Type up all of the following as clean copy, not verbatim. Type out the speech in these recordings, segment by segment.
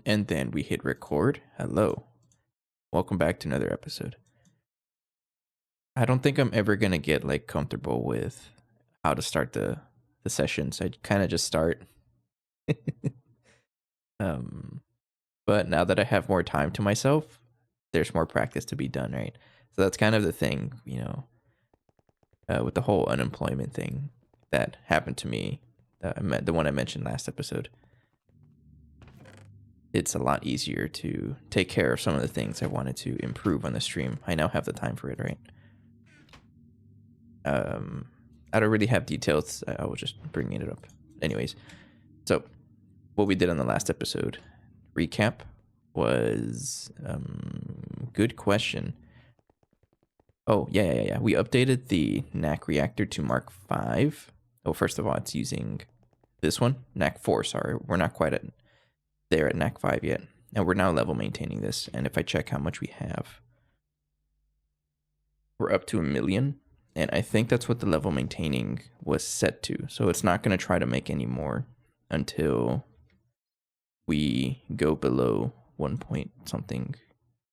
and then we hit record. Hello. Welcome back to another episode. I don't think I'm ever going to get like comfortable with how to start the sessions. I kind of just start. But now that I have more time to myself, there's more practice to be done, right? So that's kind of the thing, you know, with the whole unemployment thing that happened to me, the one I mentioned last episode. It's a lot easier to take care of some of the things I wanted to improve on the stream. I now have the time for it, right? I don't really have details. I was just bringing it up. Anyways, so what we did on the last episode, recap, was good question. Oh, yeah. We updated the Naq reactor to Mark 5. Oh, first of all, it's using this one, Naq 4, sorry. We're not quite there at Naq 5 yet. And we're now level maintaining this. And if I check how much we have, we're up to 1 million. And I think that's what the level maintaining was set to. So it's not going to try to make any more until we go below 1 point something.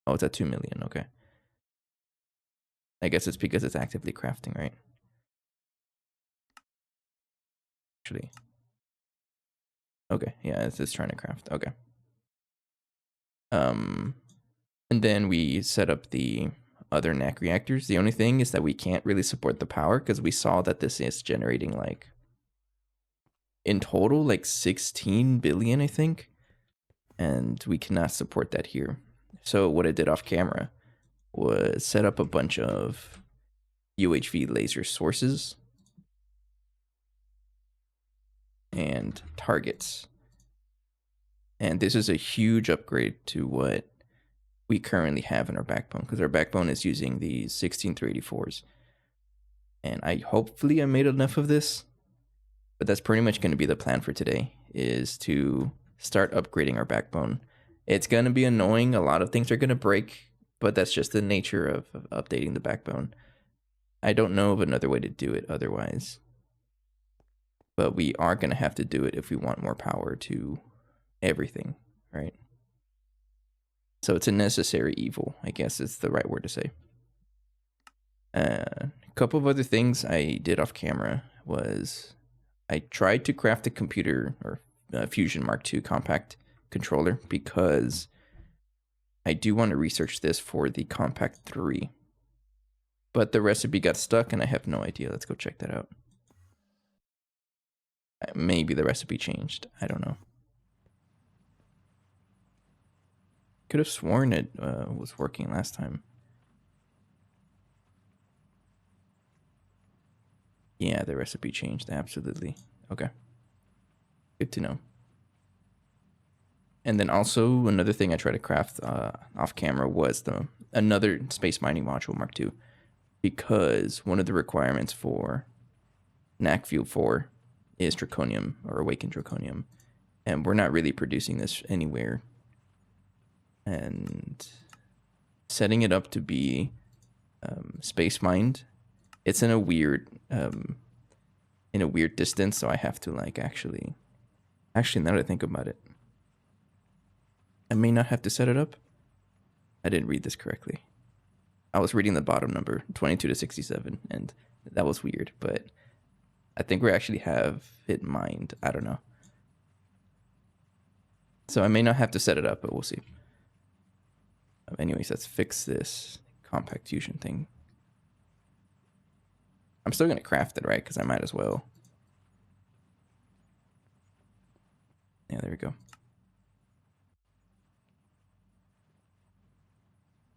Oh, it's at 2 million. Okay. I guess it's because it's actively crafting, right? Actually. Okay. Yeah, it's just trying to craft. Okay. And then we set up the other Naq reactors. The only thing is that we can't really support the power because we saw that this is generating like in total like 16 billion, I think. And we cannot support that here. So what I did off camera was set up a bunch of UHV laser sources and targets. And this is a huge upgrade to what we currently have in our backbone, because our backbone is using these 16384s. And hopefully I made enough of this, but that's pretty much going to be the plan for today, is to start upgrading our backbone. It's going to be annoying. A lot of things are going to break, but that's just the nature of updating the backbone. I don't know of another way to do it otherwise, but we are going to have to do it if we want more power to everything, right? So it's a necessary evil, I guess is the right word to say. A couple of other things I did off camera was I tried to craft a computer or Fusion Mark II compact controller because I do want to research this for the Compact 3. But the recipe got stuck and I have no idea. Let's go check that out. Maybe the recipe changed. I don't know. Could have sworn it was working last time. Yeah, the recipe changed. Absolutely. Okay. Good to know. And then also another thing I tried to craft off camera was another space mining module Mark II, because one of the requirements for Naq Fuel 4 is draconium or awakened draconium, and we're not really producing this anywhere. And setting it up to be space mined, it's in a weird distance, so I have to like actually now that I think about it, I may not have to set it up. I didn't read this correctly. I was reading the bottom number 22 to 67, and that was weird, but I think we actually have it mined. I don't know. So I may not have to set it up, but we'll see. Anyways, let's fix this compact fusion thing. I'm still going to craft it, right? Because I might as well. Yeah, there we go.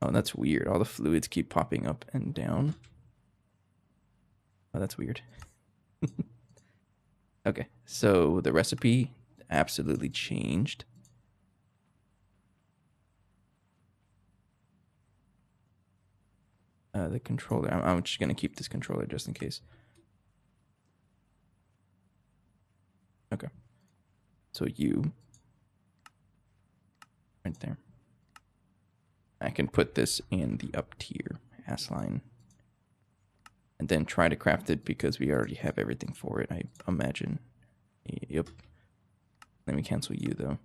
Oh, that's weird. All the fluids keep popping up and down. Oh, that's weird. Okay, so the recipe absolutely changed. The controller. I'm just going to keep this controller just in case. Okay. So you. Right there. I can put this in the up tier S line. And then try to craft it because we already have everything for it, I imagine. Yep. Let me cancel you though.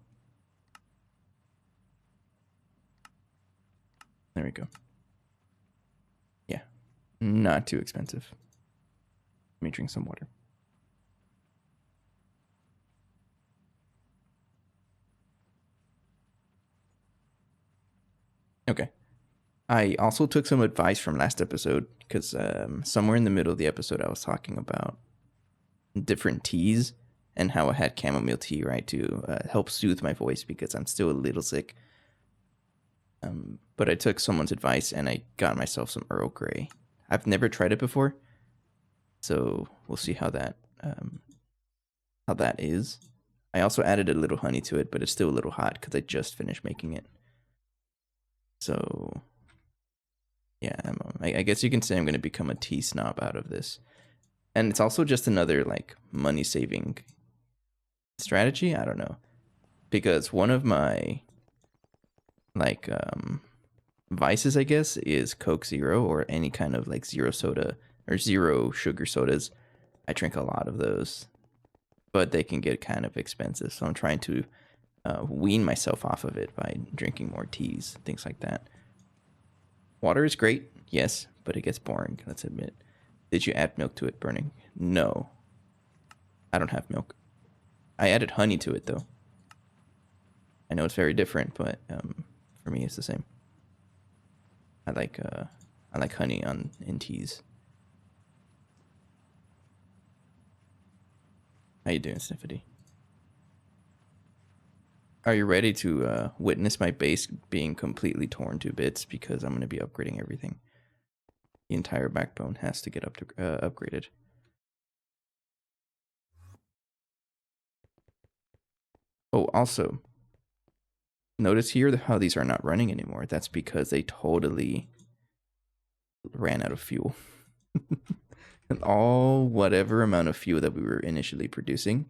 There we go. Yeah, not too expensive. Let me drink some water. Okay. I also took some advice from last episode because somewhere in the middle of the episode, I was talking about different teas and how I had chamomile tea, right, to help soothe my voice because I'm still a little sick. But I took someone's advice and I got myself some Earl Grey. I've never tried it before, so we'll see how that is. I also added a little honey to it, but it's still a little hot because I just finished making it. So yeah, I guess you can say I'm going to become a tea snob out of this. And it's also just another like money saving strategy. I don't know, because one of my like vices, I guess, is Coke Zero or any kind of like zero soda or zero sugar sodas. I drink a lot of those, but they can get kind of expensive. So I'm trying to wean myself off of it by drinking more teas, things like that. Water is great, yes, but it gets boring, let's admit. Did you add milk to it, Burning? No. I don't have milk. I added honey to it, though. I know it's very different, but for me, it's the same. I like honey in teas. How you doing, Sniffity? Are you ready to witness my base being completely torn to bits because I'm going to be upgrading everything? The entire backbone has to get upgraded. Oh, also, notice here how these are not running anymore. That's because they totally ran out of fuel. And all whatever amount of fuel that we were initially producing,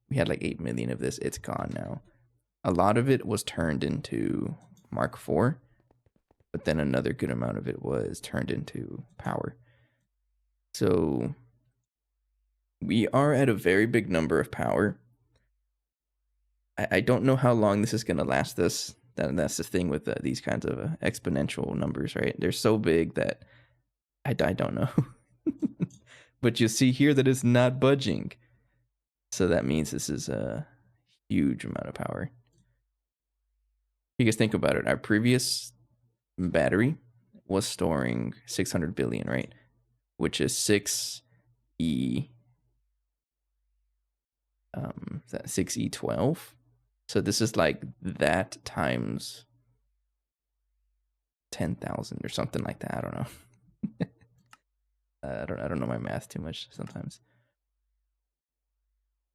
we had like 8 million of this, it's gone now. A lot of it was turned into Mark IV, but then another good amount of it was turned into power. So we are at a very big number of power. I don't know how long this is going to last us. That's the thing with these kinds of exponential numbers, right? They're so big that I don't know. But you see here that it's not budging. So that means this is a huge amount of power. Because think about it. Our previous battery was storing 600 billion, right? Which is 6E 6E12. So this is like that times 10,000 or something like that. I don't know. I don't know my math too much sometimes.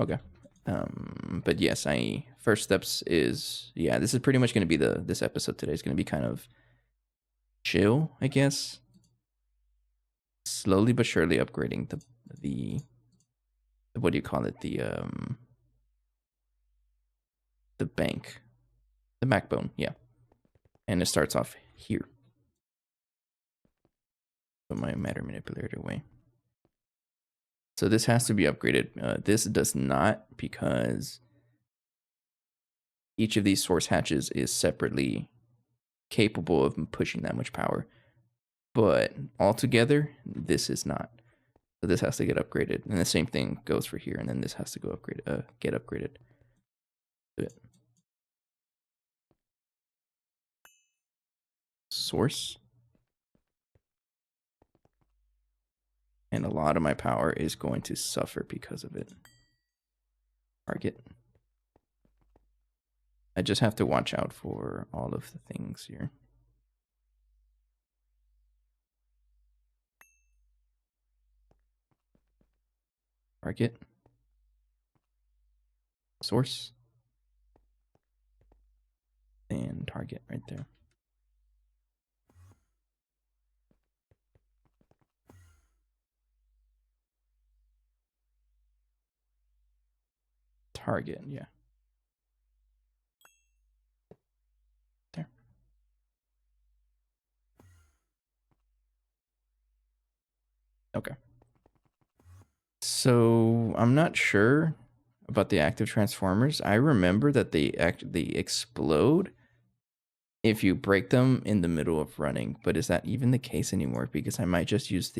Okay. But yes, first steps is, yeah, this is pretty much going to be this episode today is going to be kind of chill, I guess. Slowly but surely upgrading the what do you call it? The bank, the backbone, yeah. And it starts off here. Put my matter manipulator away. So this has to be upgraded. This does not, because each of these source hatches is separately capable of pushing that much power. But altogether, this is not. So this has to get upgraded. And the same thing goes for here. And then this has to go get upgraded. Source. And a lot of my power is going to suffer because of it. Target. I just have to watch out for all of the things here. Target. Source. And target right there. Target, yeah. There. Okay. So I'm not sure about the active transformers. I remember that they explode if you break them in the middle of running. But is that even the case anymore? Because I might just use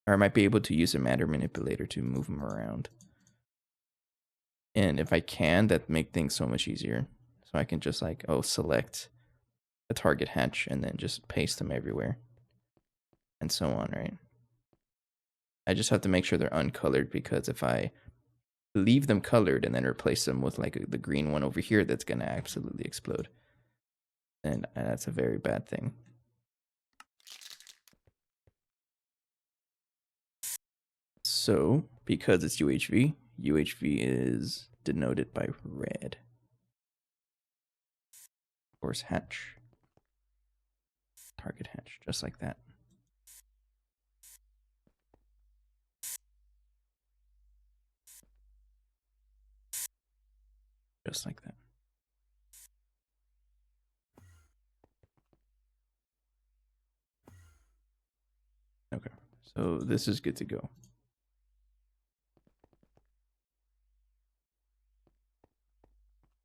or I might be able to use a matter manipulator to move them around. And if I can, that make things so much easier. So I can just like, select a target hatch and then just paste them everywhere. And so on, right? I just have to make sure they're uncolored, because if I leave them colored and then replace them with like the green one over here, that's going to absolutely explode. And that's a very bad thing. So, because it's UHV, UHV is denoted by red. Of course, hatch. Target hatch, just like that. Just like that. Okay, so this is good to go.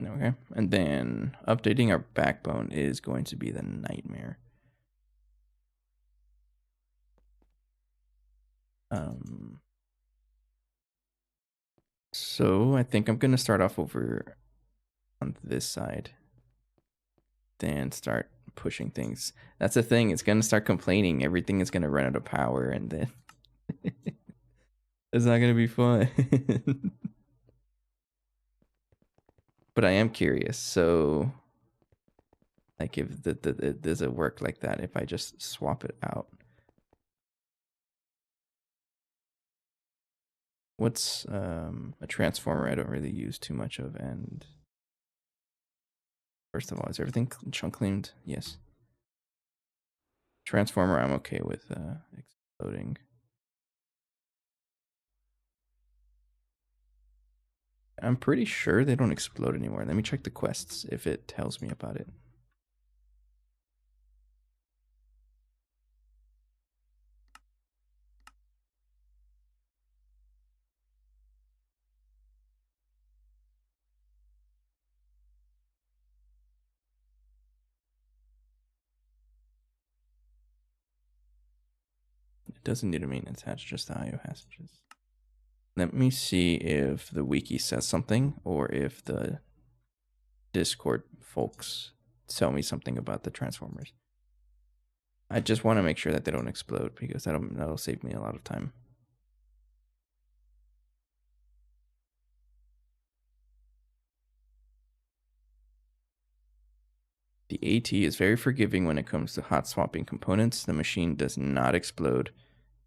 Okay, and then updating our backbone is going to be the nightmare. So I think I'm gonna start off over on this side, then start pushing things. That's the thing, it's gonna start complaining. Everything is gonna run out of power, and then it's not gonna be fun. But I am curious. So, like, if does it work like that if I just swap it out? What's a transformer I don't really use too much of? And first of all, is everything chunk cleaned? Yes. Transformer, I'm okay with exploding. I'm pretty sure they don't explode anymore. Let me check the quests if it tells me about it. It doesn't need a maintenance hatch, just the IO hatches. Let me see if the wiki says something, or if the Discord folks tell me something about the transformers. I just want to make sure that they don't explode, because that'll save me a lot of time. The AT is very forgiving when it comes to hot swapping components. The machine does not explode,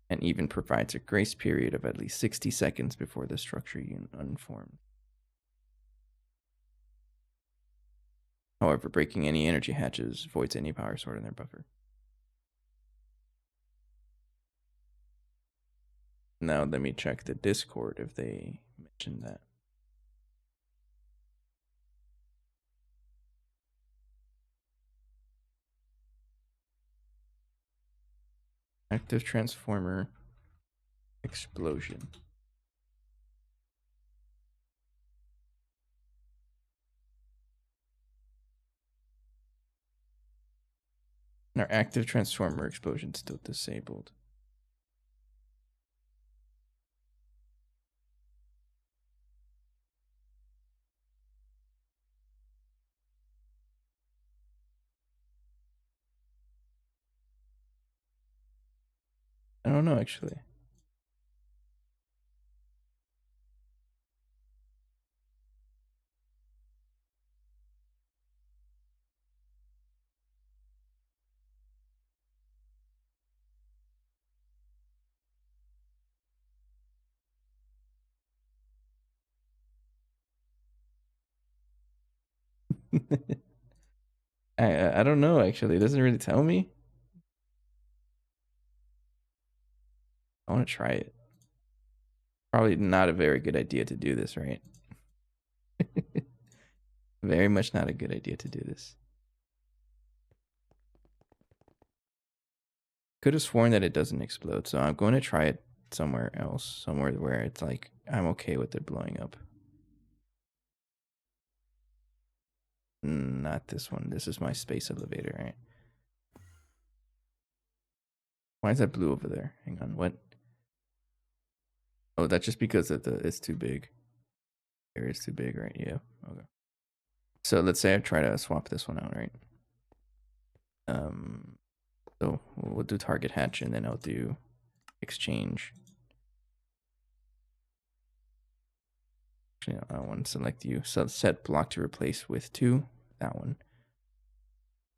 and even provides a grace period of at least 60 seconds before the structure unit unforms. However, breaking any energy hatches voids any power stored in their buffer. Now let me check the Discord if they mentioned that. Active transformer explosion. Our active transformer explosion still disabled. I don't know, actually. I don't know, actually. It doesn't really tell me. I want to try it. Probably not a very good idea to do this, right? Very much not a good idea to do this. Could have sworn that it doesn't explode, so I'm going to try it somewhere else, somewhere where it's like I'm okay with it blowing up. Not this one. This is my space elevator, right? Why is that blue over there? Hang on, what? Oh, that's just because it's too big. Area is too big, right? Yeah. Okay. So let's say I try to swap this one out, right? So we'll do target hatch and then I'll do exchange. Actually, I want to select you. So set block to replace with 2. That one.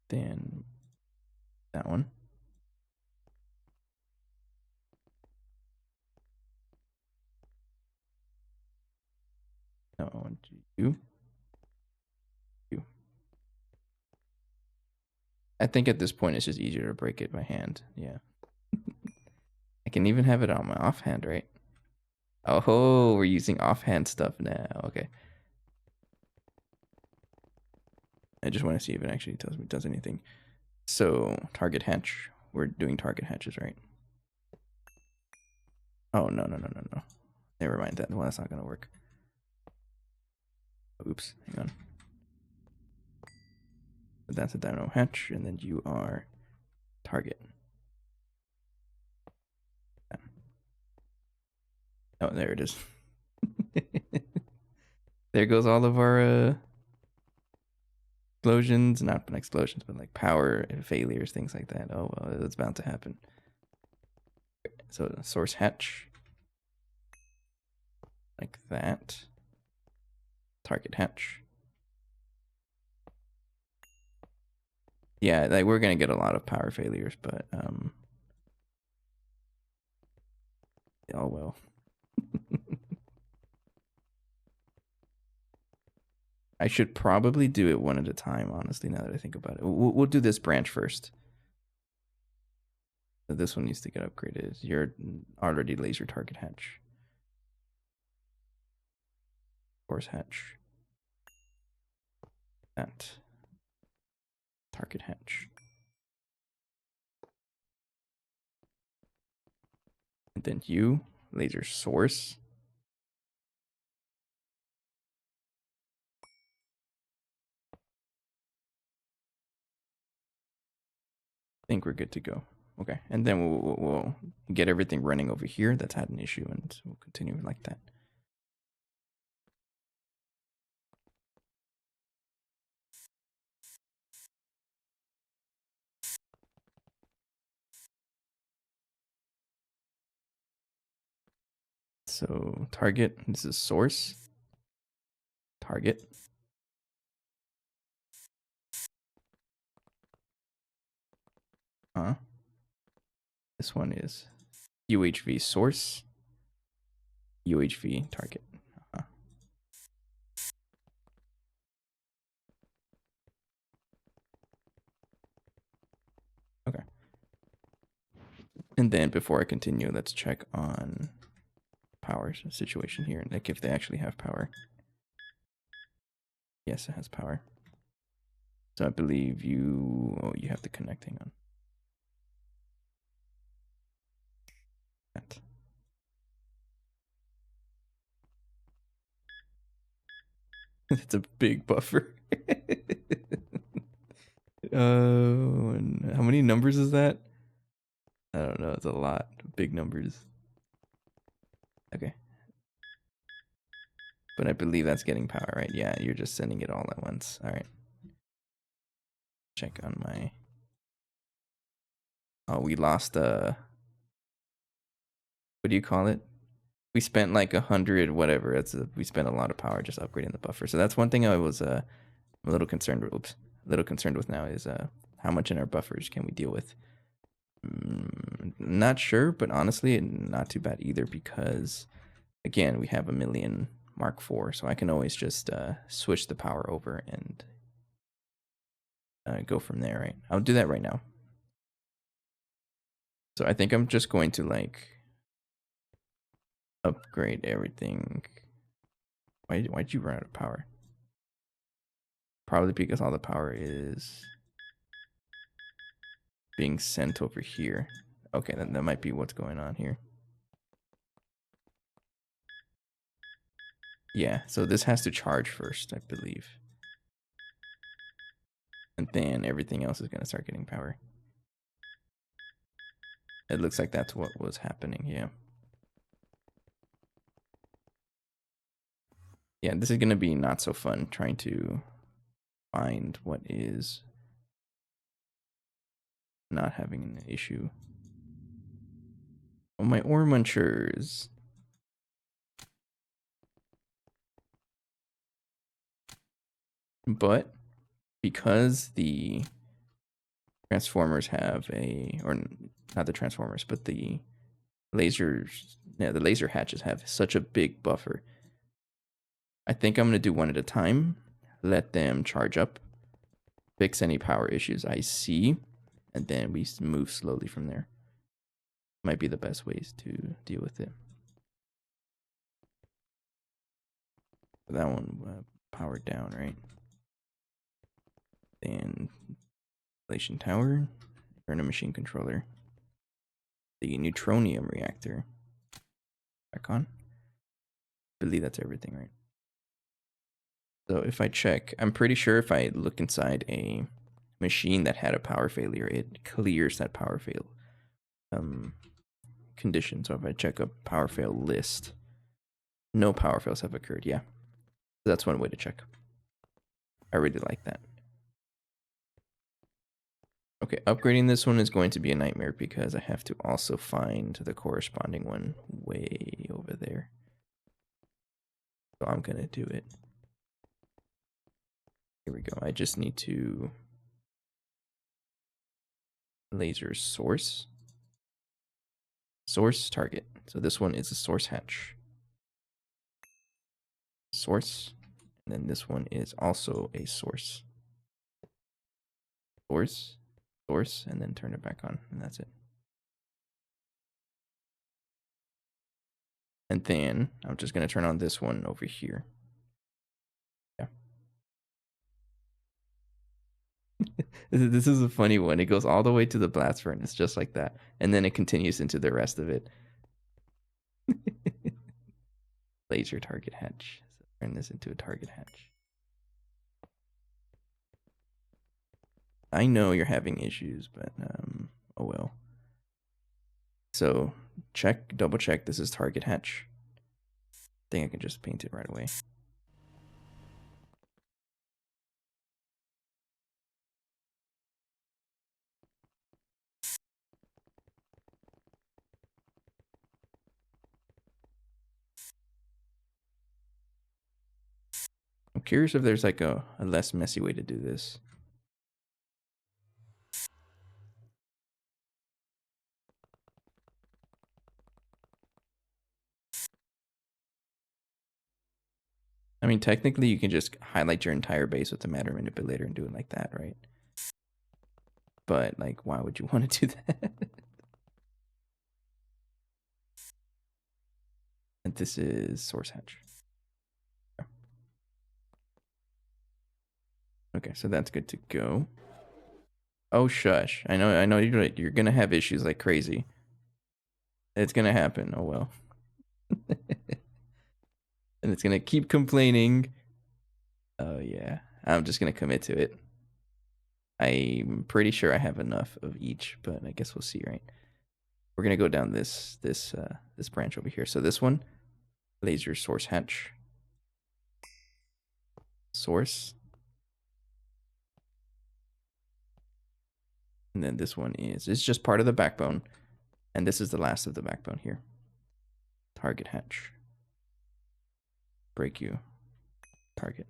Then that one. No, I want you. You. I think at this point it's just easier to break it by hand. Yeah. I can even have it on my offhand, right? Oh, we're using offhand stuff now. Okay. I just want to see if it actually tells me does anything. So target hatch. We're doing target hatches, right? Oh no. Never mind that. Well, that's not gonna work. Oops. Hang on. But that's a dynamo hatch, and then you are target. Oh, there it is. There goes all of our explosions, not explosions, but like power failures, things like that. Oh well, it's bound to happen. So source hatch, like that. Target hatch. Yeah, like we're gonna get a lot of power failures, but oh well. I should probably do it one at a time, honestly, now that I think about it. We'll do this branch first. So this one needs to get upgraded. You're already laser target hatch. Force hatch. That. Target hatch. And then you, laser source. I think we're good to go. Okay, and then we'll get everything running over here that's had an issue, and we'll continue like that. So target, this is source. Target. This one is UHV source. UHV target. Okay. And then before I continue, let's check on power situation here, like if they actually have power. Yes, it has power. So I believe you have the connecting on. That. It's a big buffer. How many numbers is that? I don't know. It's a lot. Big numbers. Okay. But I believe that's getting power, right? Yeah, you're just sending it all at once. All right. Check on my... Oh, we lost what do you call it? We spent like 100 whatever. We spent a lot of power just upgrading the buffer. So that's one thing I was a little concerned with. Oops, a little concerned with now is how much in our buffers can we deal with? Not sure, but honestly, not too bad either because again, we have a million Mark IV, so I can always just switch the power over and go from there, right? I'll do that right now. So I think I'm just going to like upgrade everything. Why'd you run out of power? Probably because all the power is being sent over here. Okay, then that might be what's going on here. Yeah, so this has to charge first, I believe. And then everything else is going to start getting power. It looks like that's what was happening, yeah. Yeah, this is going to be not so fun trying to find what is not having an issue. Oh, my ore munchers. But because the transformers have or not the transformers, but the lasers, yeah, the laser hatches have such a big buffer. I think I'm going to do one at a time, let them charge up, fix any power issues I see, and then we move slowly from there. Might be the best ways to deal with it. That one powered down, right? Then installation tower, turn a machine controller, the neutronium reactor back on. I believe that's everything, right? So if I check, I'm pretty sure if I look inside a machine that had a power failure, it clears that power fail condition. So if I check a power fail list, no power fails have occurred. Yeah, that's one way to check. I really like that. Okay, upgrading this one is going to be a nightmare because I have to also find the corresponding one way over there. So I'm gonna do it. Here we go. I just need to laser source target. So this one is a source hatch. Source, and then this one is also a source. Source, and then turn it back on, and that's it. And then I'm just gonna turn on this one over here. Yeah. This is a funny one. It goes all the way to the blast furnace, just like that, and then it continues into the rest of it. Laser target hatch. So turn this into a target hatch. I know you're having issues, but oh well. So double check. This is target hatch. I think I can just paint it right away. I'm curious if there's like a less messy way to do this. I mean, technically, you can just highlight your entire base with the matter manipulator and do it like that, right? But, like, why would you want to do that? And this is source hatch. Okay, so that's good to go. Oh, shush. I know you're gonna have issues like crazy. It's gonna happen. Oh, well. And it's gonna keep complaining. Oh, yeah. I'm just gonna commit to it. I'm pretty sure I have enough of each, but I guess we'll see, right? We're gonna go down this branch over here. So this one, laser source hatch. Source. And then this one it's just part of the backbone. And this is the last of the backbone here. Target hatch. Break you. Target.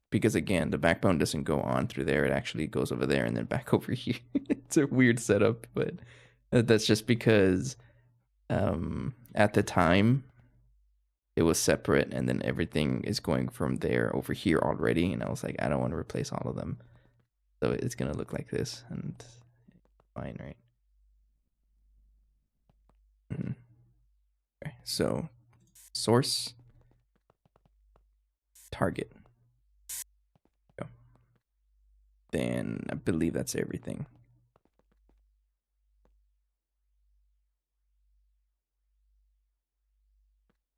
Because again, the backbone doesn't go on through there. It actually goes over there and then back over here. It's a weird setup, but that's just because at the time it was separate and then everything is going from there over here already. And I was like, I don't want to replace all of them. So it's going to look like this and fine, right? Mm-hmm. Okay, so source, target. Go. Then I believe that's everything.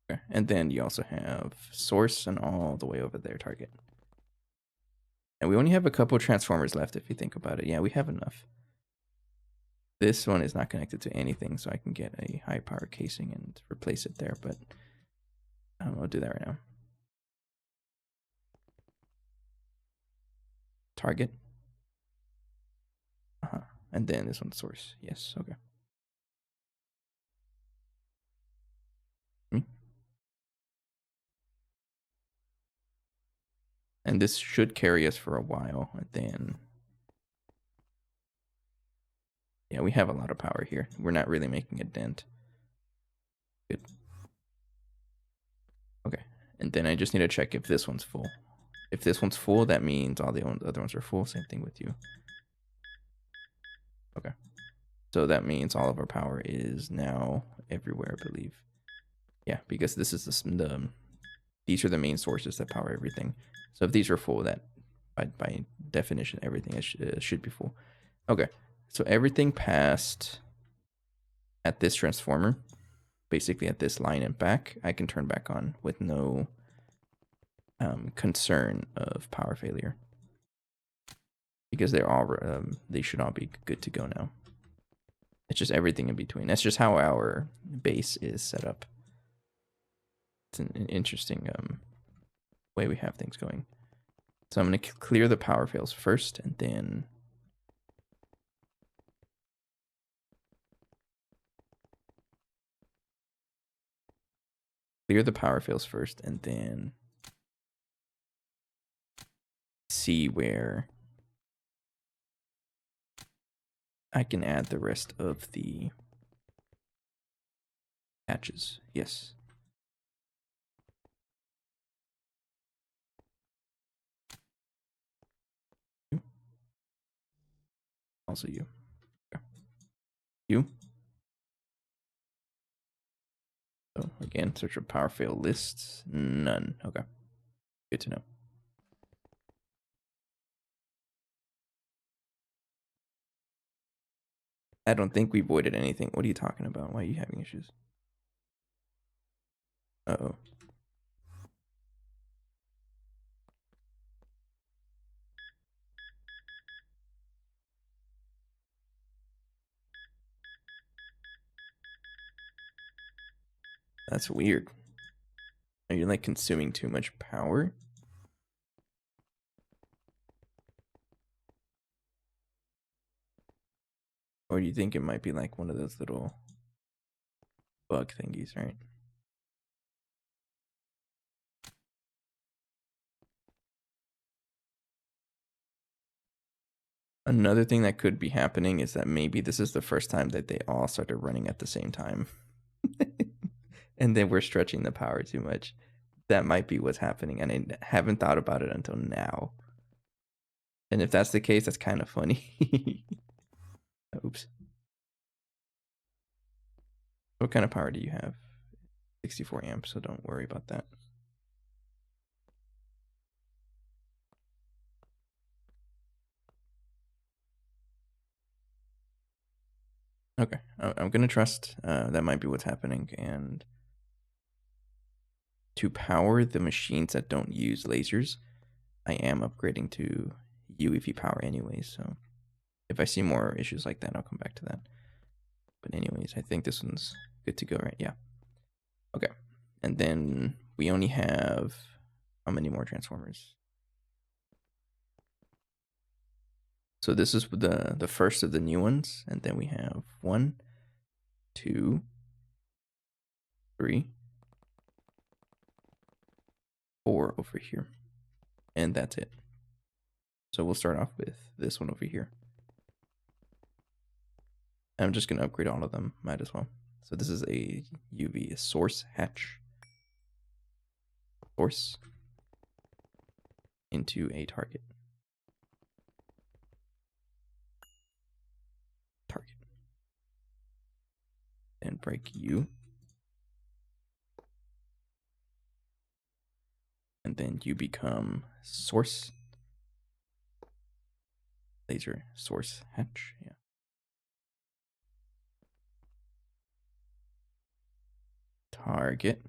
Okay. And then you also have source and all the way over there, target. And we only have a couple transformers left if you think about it. Yeah, we have enough. This one is not connected to anything, so I can get a high power casing and replace it there, but I don't know, I'll do that right now. Target. And then this one's source. Yes, okay. And this should carry us for a while, and then yeah, we have a lot of power here. We're not really making a dent. Good. Okay, and then I just need to check if this one's full. If this one's full, that means all the other ones are full. Same thing with you. Okay, so that means all of our power is now everywhere, I believe. Yeah, because this is these are the main sources that power everything. So if these are full, that by definition, everything should be full. Okay, so everything passed at this transformer, basically at this line and back, I can turn back on with no concern of power failure, because they should all be good to go now. It's just everything in between. That's just how our base is set up. It's an interesting way we have things going. So I'm going to clear the power fails first, and then clear the power fails first, and then see where I can add the rest of the hatches. Yes. Also you. Okay. You. So again, search for power fail lists. None. Okay. Good to know. I don't think we voided anything. What are you talking about? Why are you having issues? Uh-oh. That's weird. Are you like consuming too much power? Or do you think it might be like one of those little bug thingies, right? Another thing that could be happening is that maybe this is the first time that they all started running at the same time. And then we're stretching the power too much. That might be what's happening, and I haven't thought about it until now. And if that's the case, that's kind of funny. Oops. What kind of power do you have? 64 amps, so don't worry about that. Okay, I'm gonna trust that might be what's happening, and to power the machines that don't use lasers, I am upgrading to UHV power anyways, so if I see more issues like that, I'll come back to that. But anyways, I think this one's good to go, right? Yeah. Okay, and then we only have how many more transformers? So this is the first of the new ones, and then we have 1, 2, 3, 4 over here, and that's it. So we'll start off with this one over here. I'm just gonna upgrade all of them, might as well. So this is a UV source hatch. Source into a target. Target. And break U. And then you become source. Laser source hatch, yeah. Target.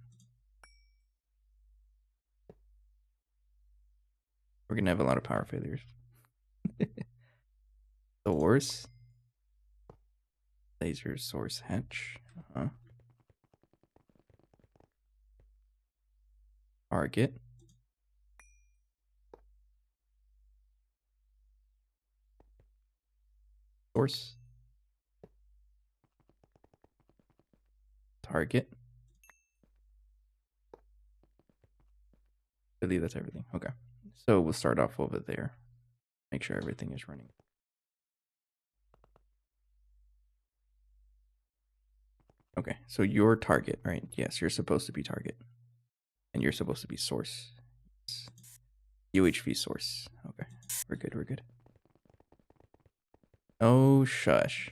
We're gonna have a lot of power failures. Source. Laser source hatch. Target. Source. Target. I believe that's everything. Okay. So we'll start off over there. Make sure everything is running. Okay, so your target, right? Yes, you're supposed to be target. And you're supposed to be source. UHV source. Okay, we're good, we're good. Oh, shush.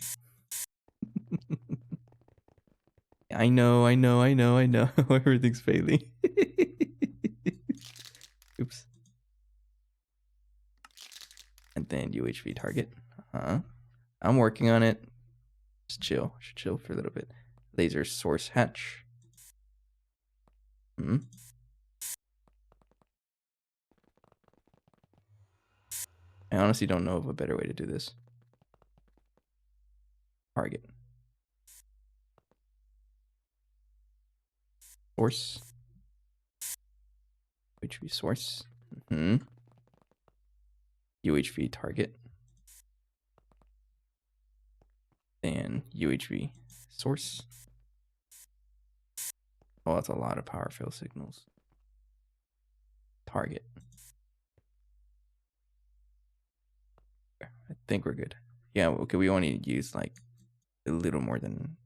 I know. Everything's failing. Oops. And then UHV target. I'm working on it. Just chill. Should chill for a little bit. Laser source hatch. I honestly don't know of a better way to do this. Target. Source. UHV source. UHV target. Then UHV source. Oh, that's a lot of power fail signals. Target. Okay, I think we're good. Yeah, okay, we only use like a little more than,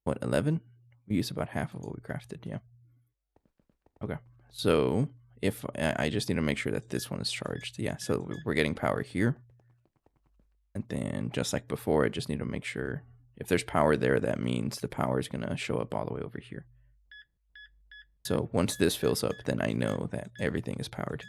what, 11? We use about half of what we crafted, yeah. Okay, so if I just need to make sure that this one is charged. Yeah, so we're getting power here. And then just like before, I just need to make sure if there's power there, that means the power is going to show up all the way over here. So once this fills up, then I know that everything is powered.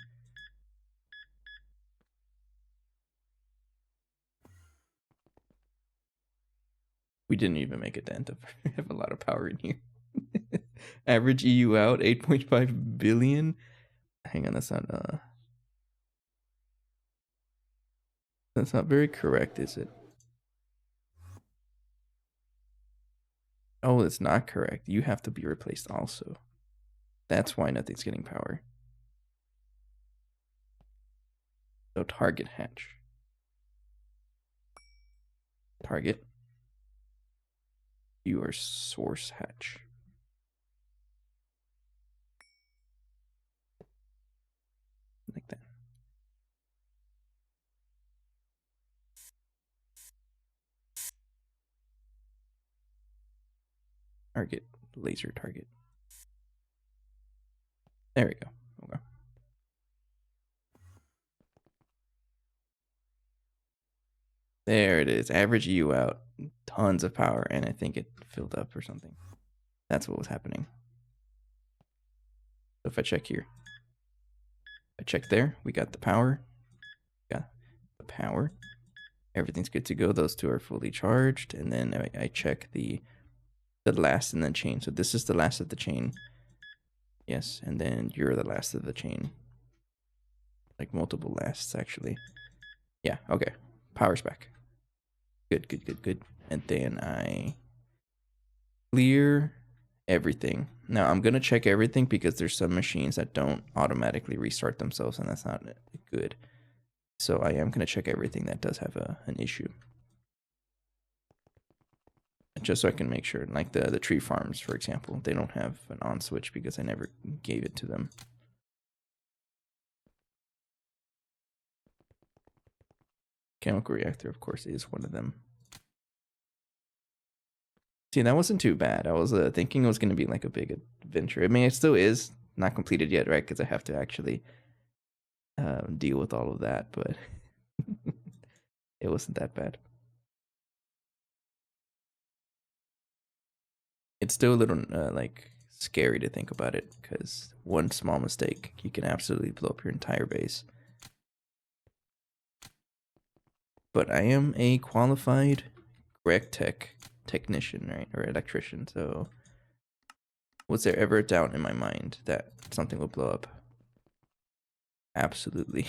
We didn't even make a dent. We have a lot of power in here. Average EU out, 8.5 billion. Hang on, that's not very correct, is it? Oh, it's not correct. You have to be replaced also. That's why nothing's getting power. So target hatch. Target. You are source hatch. Like that. Target. Laser target. There we go. Okay. There it is. Average EU out. Tons of power, and I think it filled up or something. That's what was happening. So if I check here, I check there, we got the power. Got the power. Everything's good to go. Those two are fully charged. And then I check the last in the chain. So this is the last of the chain. Yes, and then you're the last of the chain. Like multiple lasts, actually. Yeah, okay. Power's back. Good. And then I clear everything. Now I'm gonna check everything because there's some machines that don't automatically restart themselves, and that's not good. So I am gonna check everything that does have an issue, just so I can make sure. Like the tree farms, for example, they don't have an on switch because I never gave it to them. Chemical reactor, of course, is one of them. See, that wasn't too bad. I was thinking it was going to be like a big adventure. I mean, it still is not completed yet, right? Because I have to actually deal with all of that, but it wasn't that bad. It's still a little like scary to think about it, because one small mistake, you can absolutely blow up your entire base. But I am a qualified Gregtech technician, right, or electrician, so was there ever a doubt in my mind that something would blow up? Absolutely.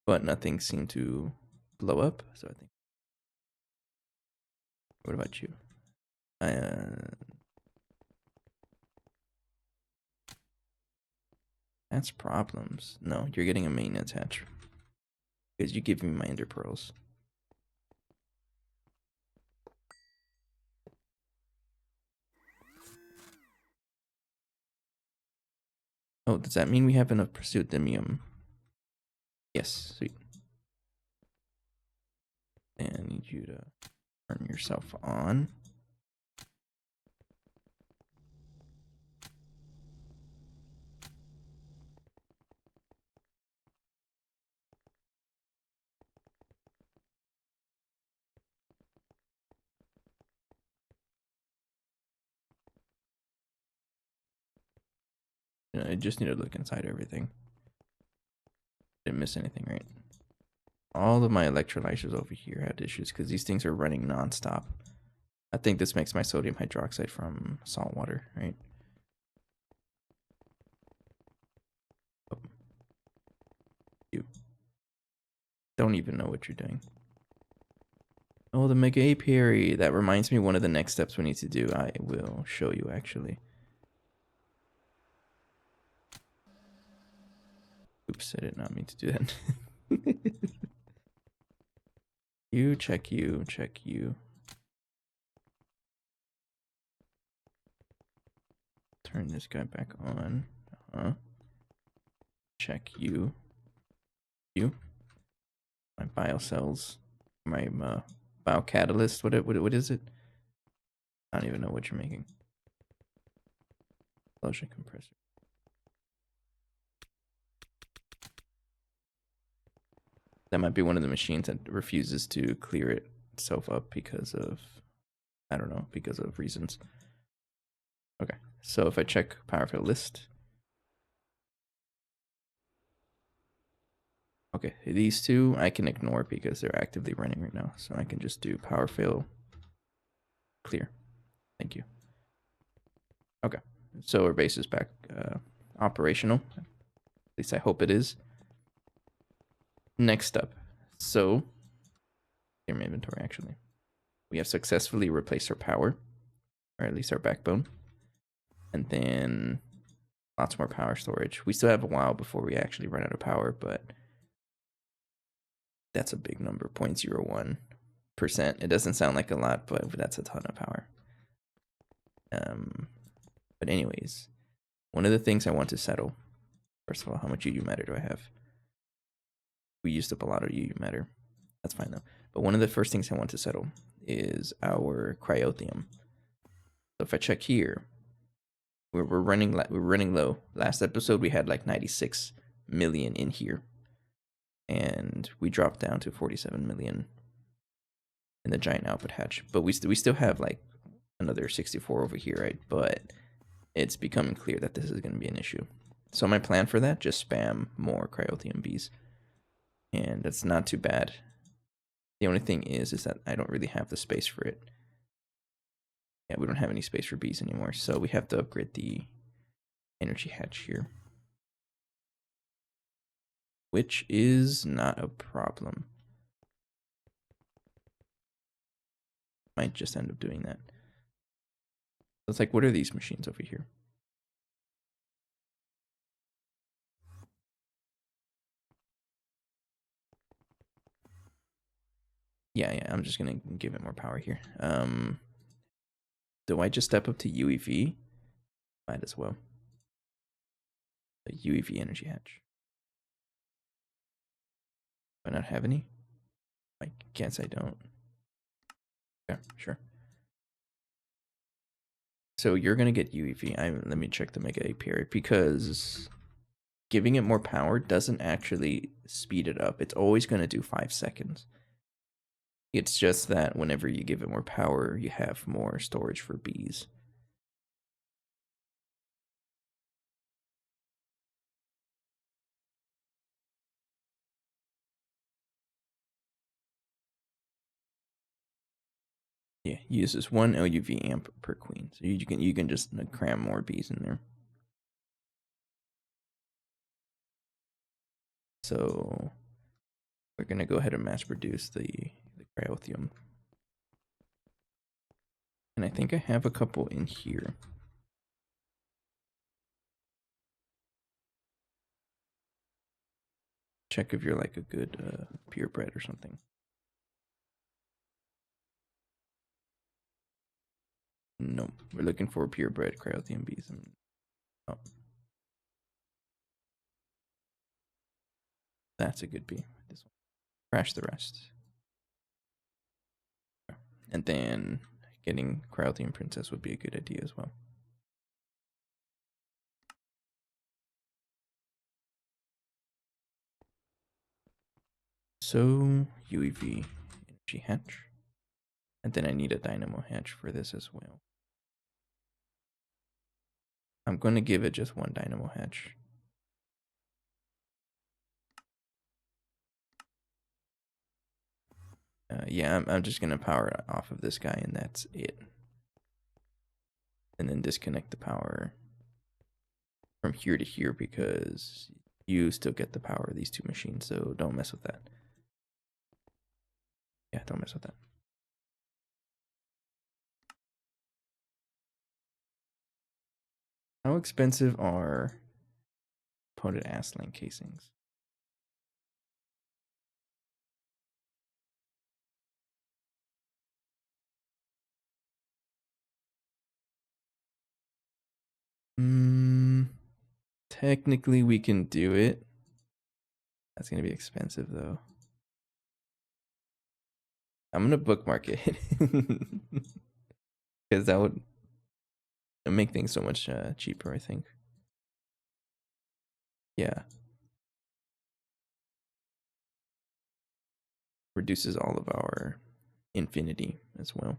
But nothing seemed to blow up, so I think. What about you? That's problems. No, you're getting a maintenance hatch. Because you give me my ender pearls. Oh, does that mean we have enough pursuitimium? Yes, sweet. And I need you to turn yourself on. I just need to look inside everything. Didn't miss anything, right? All of my electrolyzers over here had issues because these things are running non-stop. I think this makes my sodium hydroxide from salt water, right? Oh. You don't even know what you're doing. Oh, the mega apiary. That reminds me one of the next steps we need to do. I will show you actually. Oops, I did not mean to do that. You, check you, check you. Turn this guy back on. Check you. You. My biocells. My biocatalyst. What is it? I don't even know what you're making. Explosion compressor. That might be one of the machines that refuses to clear itself up because of, I don't know, because of reasons. Okay, so if I check power fill list. Okay, these two I can ignore because they're actively running right now. So I can just do power fill clear. Thank you. Okay, so our base is back operational. At least I hope it is. Next up, so clear my inventory actually. We have successfully replaced our power, or at least our backbone. And then lots more power storage. We still have a while before we actually run out of power, but that's a big number, 0.01%. It doesn't sound like a lot, but that's a ton of power. But anyways, one of the things I want to settle, first of all, how much UU matter do I have? We used up a lot of UU matter. That's fine though. But one of the first things I want to settle is our cryothium. So if I check here, we're running low. Last episode we had like 96 million in here, and we dropped down to 47 million in the giant output hatch. But we still have like another 64 over here, right? But it's becoming clear that this is going to be an issue. So my plan for that, just spam more cryothium bees, and that's not too bad. The only thing is that I don't really have the space for it. Yeah, we don't have any space for bees anymore, so we have to upgrade the energy hatch here, which is not a problem. Might just end up doing that. So it's like, what are these machines over here? Yeah, I'm just gonna give it more power here. Do I just step up to UEV? Might as well. The UEV energy hatch. Do I not have any? I guess I don't. Yeah, sure. So you're gonna get UEV. Let me check the mega apiary, because giving it more power doesn't actually speed it up. It's always gonna do 5 seconds. It's just that whenever you give it more power, you have more storage for bees. Yeah, uses 1 LUV amp per queen, so you can just cram more bees in there. So we're gonna go ahead and mass produce the cryothium, and I think I have a couple in here. Check if you're like a good purebred or something. No, we're looking for purebred cryothium bees. Oh, that's a good bee. This one. Crash the rest. And then getting cryothium princess would be a good idea as well. So UHV energy hatch. And then I need a dynamo hatch for this as well. I'm going to give it just 1 dynamo hatch. Yeah, I'm just going to power it off of this guy, and that's it. And then disconnect the power from here to here, because you still get the power of these 2 machines, so don't mess with that. Yeah, don't mess with that. How expensive are coated Aslan casings? Technically we can do it. That's gonna be expensive though. I'm gonna bookmark it because that would make things so much cheaper, I think. Yeah. Reduces all of our infinity as well.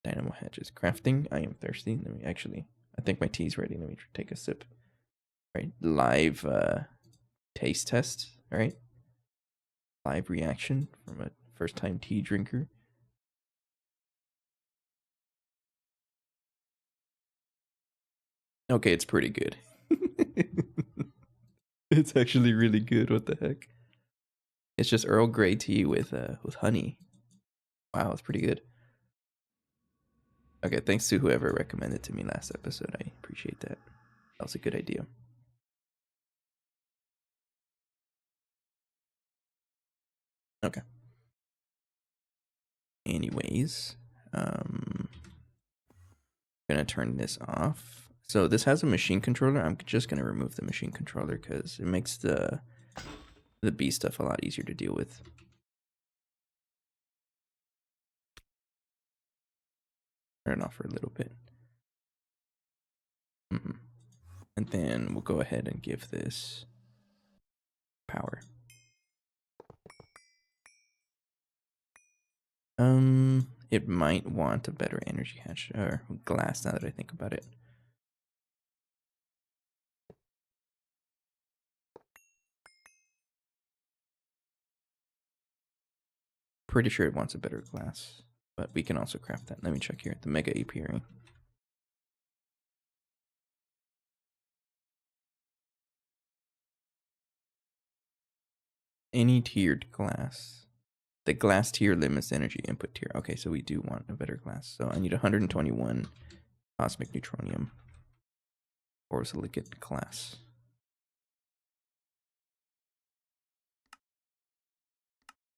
Dynamo hatches. Crafting. I am thirsty. Let me actually, I think my tea's ready. Let me take a sip. All right. Live taste test. All right. Live reaction from a first time tea drinker. Okay, it's pretty good. It's actually really good. What the heck? It's just Earl Grey tea with honey. Wow, it's pretty good. Okay, thanks to whoever recommended it to me last episode. I appreciate that. That was a good idea. Okay. Anyways, I'm gonna turn this off. So this has a machine controller. I'm just gonna remove the machine controller because it makes the bee stuff a lot easier to deal with. Turn it off for a little bit. And then we'll go ahead and give this power. It might want a better energy hatch or glass now that I think about it. Pretty sure it wants a better glass, but we can also craft that. Let me check here. The Mega Apiary. Any tiered glass. The glass tier limits the energy input tier. Okay, so we do want a better glass. So I need 121 cosmic neutronium or silicate glass.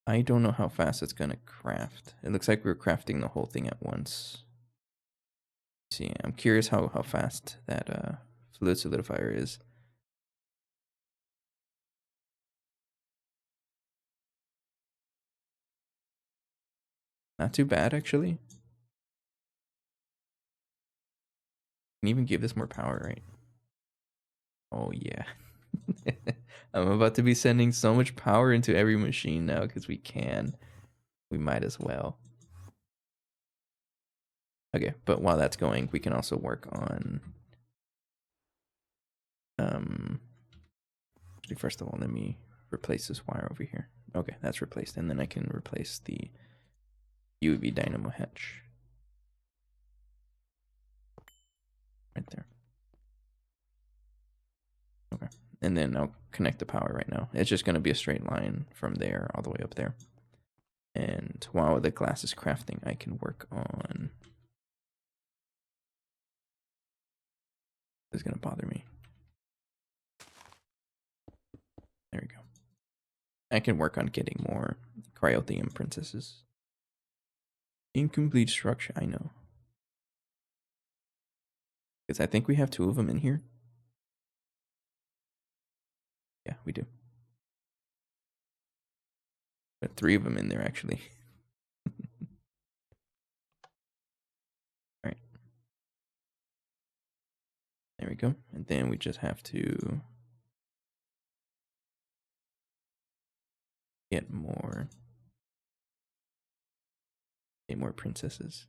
I don't know how fast it's gonna craft. It looks like we're crafting the whole thing at once. See, I'm curious how fast that fluid solidifier is. Not too bad, actually. Can even give this more power, right? Oh, yeah. I'm about to be sending so much power into every machine now because we can. We might as well. Okay, but while that's going, we can also work on... Actually, first of all, let me replace this wire over here. Okay, that's replaced. And then I can replace the UHV dynamo hatch. Right there. Okay. And then I'll connect the power right now. It's just going to be a straight line from there all the way up there. And while the glass is crafting, I can work on... This is going to bother me. There we go. I can work on getting more cryotheum princesses. Incomplete structure, I know. Because I think we have 2 of them in here. Yeah, we do. But 3 of them in there, actually. Alright. There we go. And then we just have to get more princesses.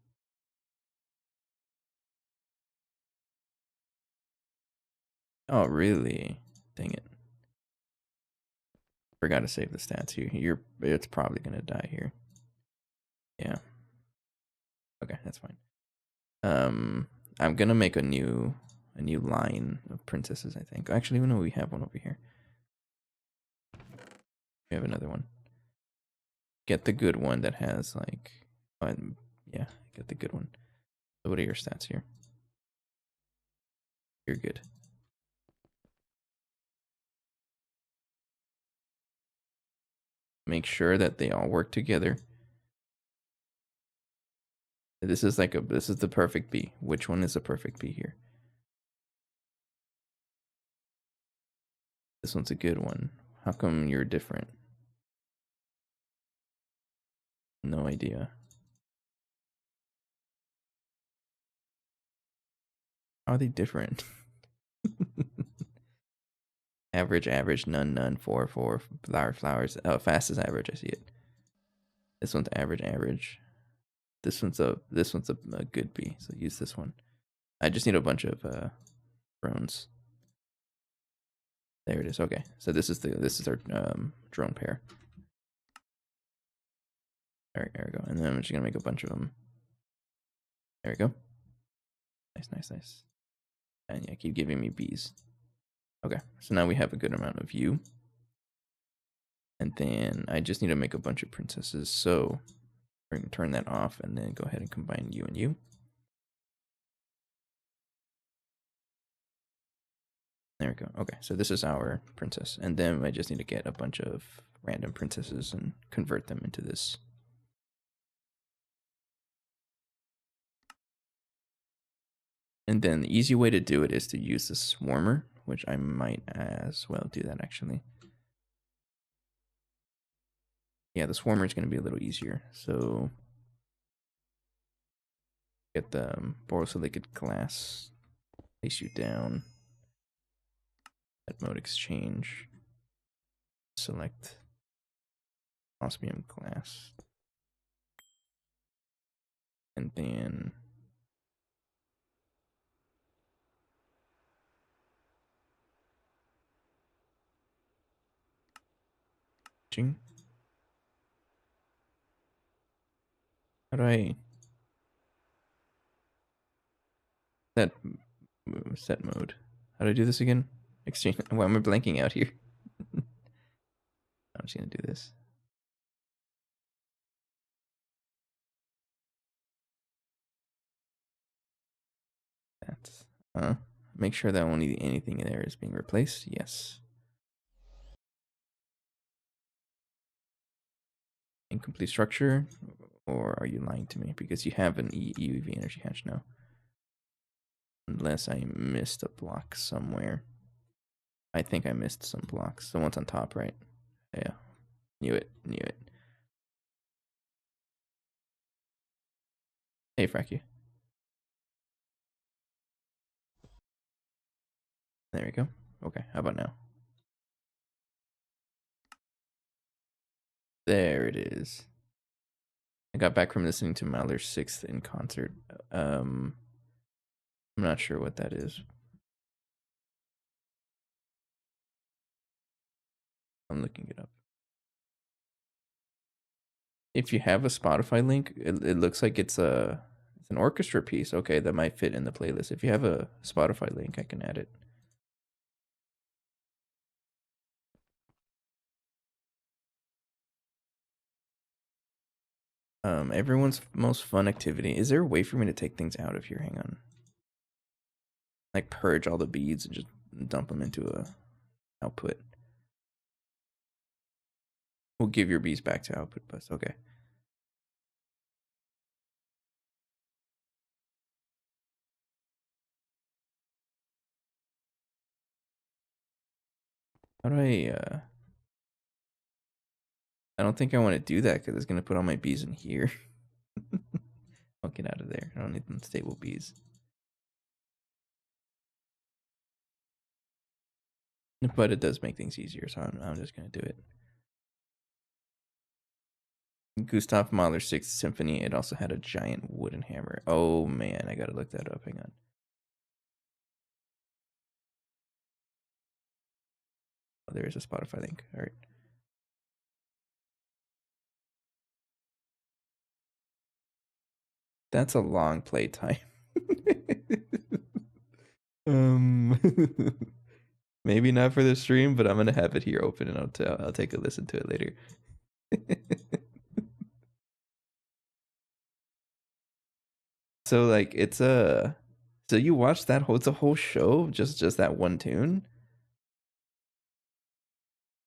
Oh, really? Dang it. Forgot to save the stats here. It's probably gonna die here. Yeah. Okay, that's fine. I'm gonna make a new line of princesses, I think. Actually, no, we have one over here. We have another one. Get the good one that has like yeah, get the good one. So what are your stats here? You're good. Make sure that they all work together. This is the perfect bee. Which one is a perfect bee here? This one's a good one. How come you're different? No idea. How are they different? Average, none, 4, flowers. Oh, fastest average, I see it. This one's average. This one's a good bee, so use this one. I just need a bunch of drones. There it is. Okay, so this is our drone pair. There we go. And then I'm just gonna make a bunch of them. There we go. Nice. And yeah, keep giving me bees. Okay, so now we have a good amount of you. And then I just need to make a bunch of princesses. So we're gonna turn that off and then go ahead and combine you and you. There we go. Okay, so this is our princess. And then I just need to get a bunch of random princesses and convert them into this. And then the easy way to do it is to use the swarmer, which I might as well do that actually. Yeah, the swarmer is going to be a little easier. So get the borosilicate glass, place you down, set mode exchange, select osmium glass, and then how do I set mode? How do I do this again? Exchange. Why am I blanking out here? I'm just gonna do this. That's make sure that only anything in there is being replaced. Yes. Incomplete structure, or are you lying to me? Because you have an UHV energy hatch now. Unless I missed a block somewhere. I think I missed some blocks. The one's on top, right? Yeah. Knew it. Hey, Fracky. There we go. Okay, how about now? There it is. I got back from listening to Mahler's 6th in concert. I'm not sure what that is. I'm looking it up. If you have a Spotify link, it looks like it's an orchestra piece. Okay, that might fit in the playlist. If you have a Spotify link, I can add it. Everyone's most fun activity. Is there a way for me to take things out of here? Hang on. Like purge all the beads and just dump them into a output. We'll give your bees back to output bus. Okay. How do I don't think I want to do that because it's going to put all my bees in here. I'll get out of there. I don't need them stable bees. But it does make things easier, so I'm just going to do it. Gustav Mahler's Sixth Symphony, it also had a giant wooden hammer. Oh man, I gotta look that up. Hang on. Oh, there is a Spotify link. All right. That's a long play time. Maybe not for the stream, but I'm gonna have it here open and I'll take a listen to it later. So like it's a so you watch that whole it's a whole show just that one tune.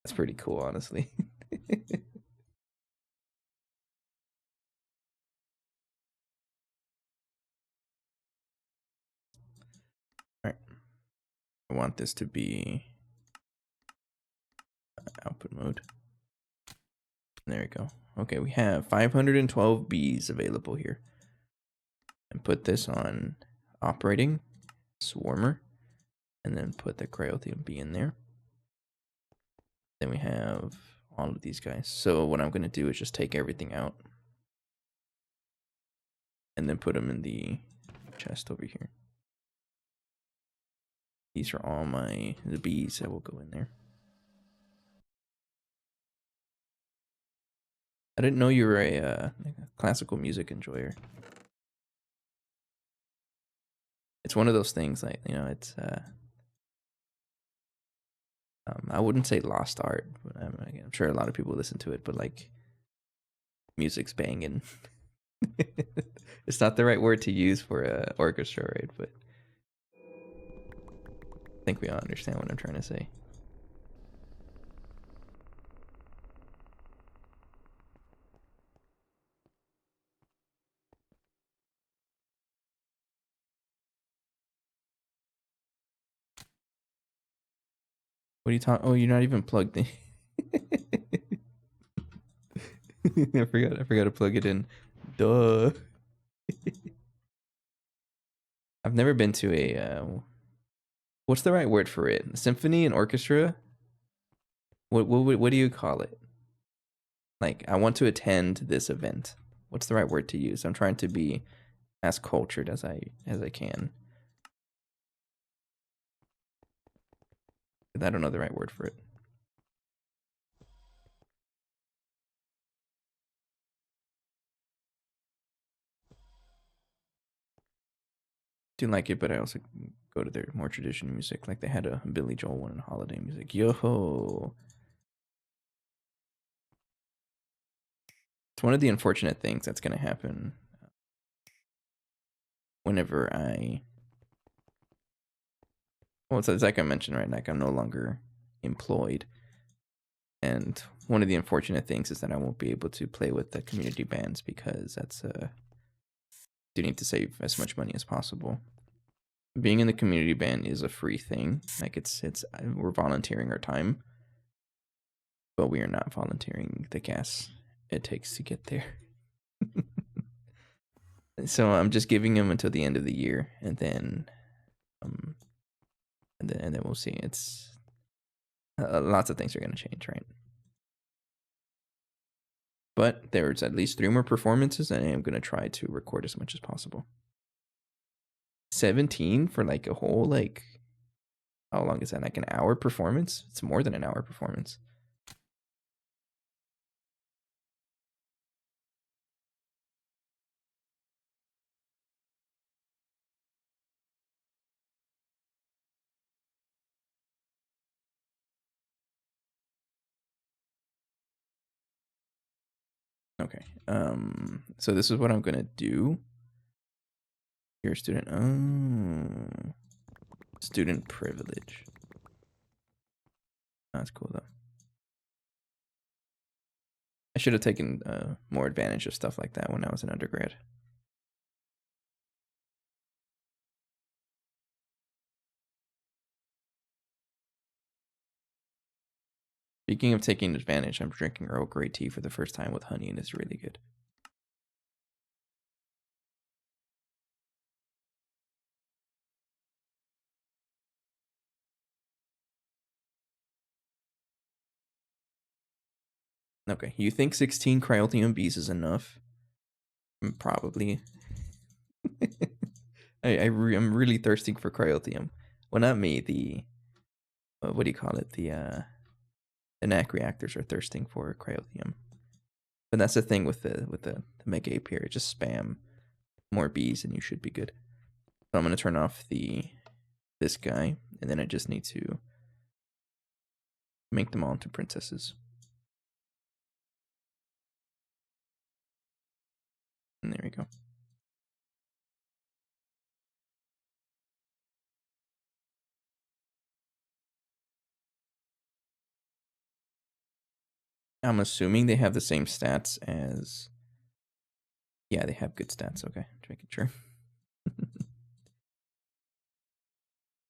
That's pretty cool, honestly. All right. I want this to be output mode. There we go. Okay, we have 512 bees available here. And put this on operating swarmer, and then put the cryothium bee in there. Then we have all of these guys. So what I'm going to do is just take everything out and then put them in the chest over here. These are all the bees that will go in there. I didn't know you were a classical music enjoyer. It's one of those things, like, you know, it's I wouldn't say lost art, but I'm sure a lot of people listen to it, but like music's banging. It's not the right word to use for a orchestra, right? But I think we all understand what I'm trying to say. What are you talking? Oh, you're not even plugged in. I forgot to plug it in. Duh. I've never been to a what's the right word for it? A symphony, an orchestra? What do you call it? Like, I want to attend this event. What's the right word to use? I'm trying to be as cultured as I can. I don't know the right word for it. Do like it, but I also go to their more traditional music. Like they had a Billy Joel one and holiday music. Yo. It's one of the unfortunate things that's going to happen whenever well, it's like I mentioned, right? Like I'm no longer employed. And one of the unfortunate things is that I won't be able to play with the community bands because that's do need to save as much money as possible. Being in the community band is a free thing. Like it's we're volunteering our time, but we are not volunteering the gas it takes to get there. So I'm just giving them until the end of the year, and then we'll see. It's lots of things are going to change, right? But there's at least 3 more performances, and I am going to try to record as much as possible. 17 for like a whole, like, how long is that? Like an hour performance? It's more than an hour performance. Okay. So this is what I'm gonna do. You're a student. Oh, student privilege. That's cool though. I should have taken more advantage of stuff like that when I was an undergrad. Speaking of taking advantage, I'm drinking Earl Grey tea for the first time with honey, and it's really good. Okay, you think 16 cryothium bees is enough? Probably. I'm really thirsting for cryothium. Well, not me. The what do you call it? The Naq reactors are thirsting for cryothium. But that's the thing with the MkIV here. Just spam more bees, and you should be good. So I'm gonna turn off this guy, and then I just need to make them all into princesses. And there we go. I'm assuming they have the same stats as... Yeah, they have good stats. Okay, just making sure.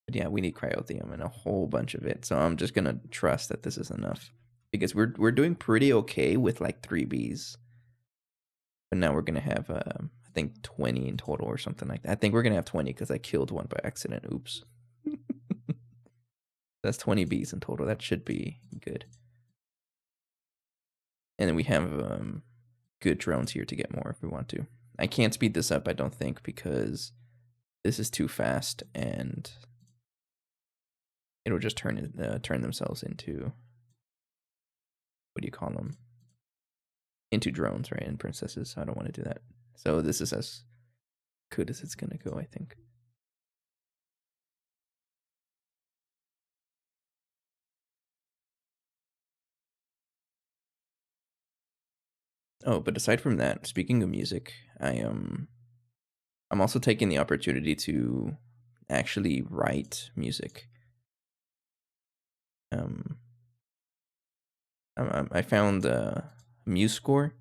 But yeah, we need cryothium and a whole bunch of it. So I'm just gonna trust that this is enough. Because we're doing pretty okay with like 3 bees. But now we're gonna have I think 20 in total or something like that. I think we're gonna have 20 because I killed one by accident. Oops. That's 20 bees in total. That should be good. And then we have good drones here to get more if we want to. I can't speed this up, I don't think, because this is too fast and it'll just turn themselves into, what do you call them? Into drones, right? And princesses. So I don't want to do that. So this is as good as it's gonna go, I think. Oh, but aside from that, speaking of music, I'm also taking the opportunity to actually write music. I found MuseScore.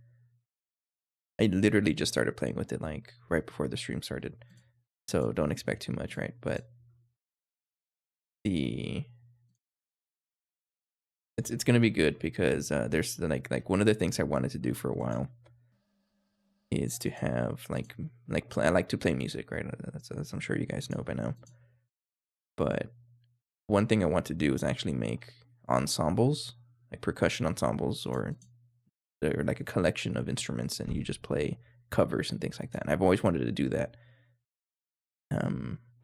I literally just started playing with it like right before the stream started, so don't expect too much, right? But it's gonna be good because there's like one of the things I wanted to do for a while is to have I like to play music, right? That's I'm sure you guys know by now. But one thing I want to do is actually make ensembles, like percussion ensembles, or like a collection of instruments, and you just play covers and things like that. And I've always wanted to do that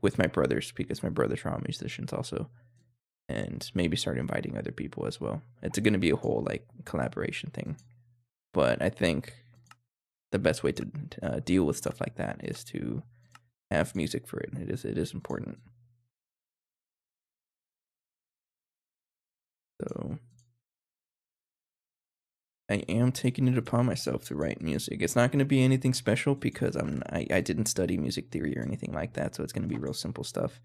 with my brothers because my brothers are all musicians also, and maybe start inviting other people as well. It's going to be a whole like collaboration thing, but I think the best way to deal with stuff like that is to have music for it. It is important. So I am taking it upon myself to write music. It's not going to be anything special because I didn't study music theory or anything like that, so it's going to be real simple stuff.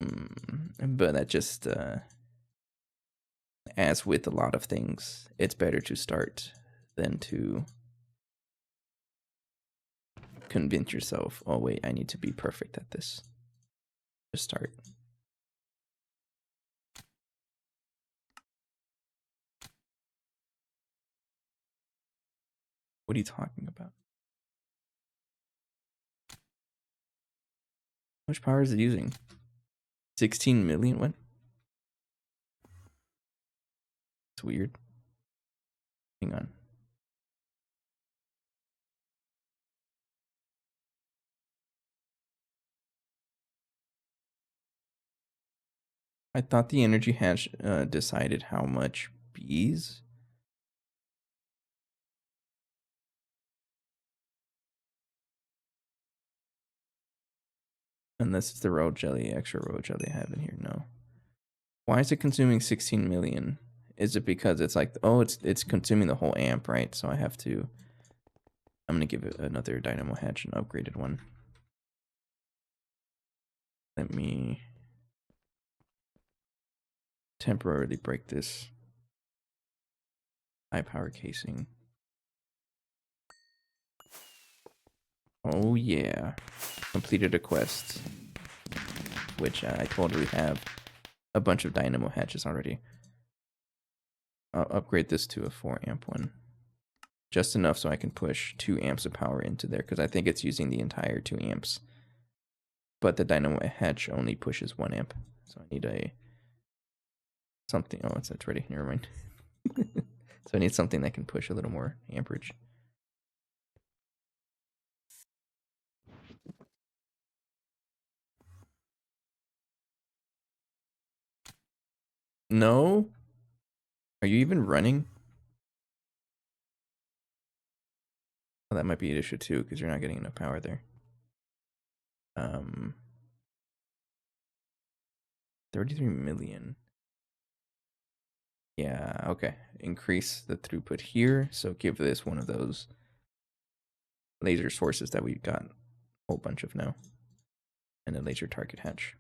But that just, as with a lot of things, it's better to start than to convince yourself, oh wait, I need to be perfect at this. Just start. What are you talking about? How much power is it using? 16 million? What? It's weird. Hang on. I thought the energy hash decided how much bees. Unless it's the road jelly, extra road jelly I have in here. No. Why is it consuming 16 million Is it because it's like, oh, it's consuming the whole amp, right? So I have to, I'm gonna give it another dynamo hatch, an upgraded one. Let me temporarily break this high power casing. Oh yeah, completed a quest, which I totally have a bunch of dynamo hatches already. I'll upgrade this to a 4 amp one. Just enough so I can push 2 amps of power into there, because I think it's using the entire 2 amps. But the dynamo hatch only pushes 1 amp. So I need a something. Oh, it's ready. Never mind. So I need something that can push a little more amperage. No? Are you even running? Oh, that might be an issue too, because you're not getting enough power there. 33 million. Yeah, okay. Increase the throughput here. So give this one of those laser sources that we've got a whole bunch of now. And a laser target hatch.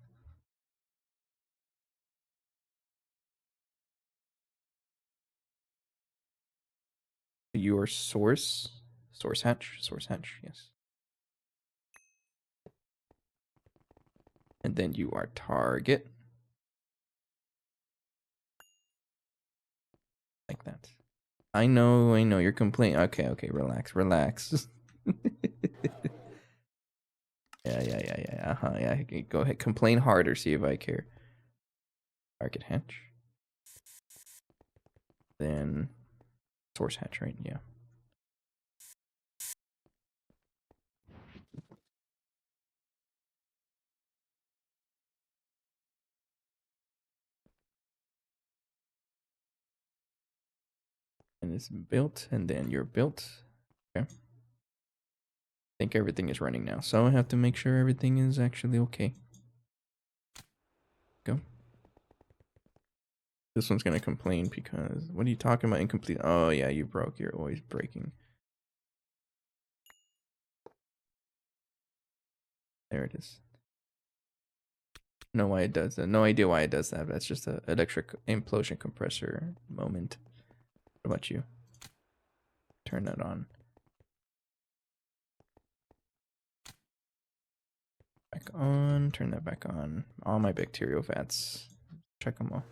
Your source hatch, yes. And then you are target. Like that. I know, you're complaining. Okay, relax. Yeah. Go ahead, complain harder, see if I care. Target hatch. Then source hatch, right? Yeah. And it's built, and then you're built. Okay. I think everything is running now, so I have to make sure everything is actually okay. Go. This one's gonna complain because what are you talking about? Incomplete. Oh yeah, you broke. You're always breaking. There it is. No, why it does that. No idea why it does that. That's just an electric implosion compressor moment. What about you? Turn that on. Back on. Turn that back on. All my bacterial vats. Check them all.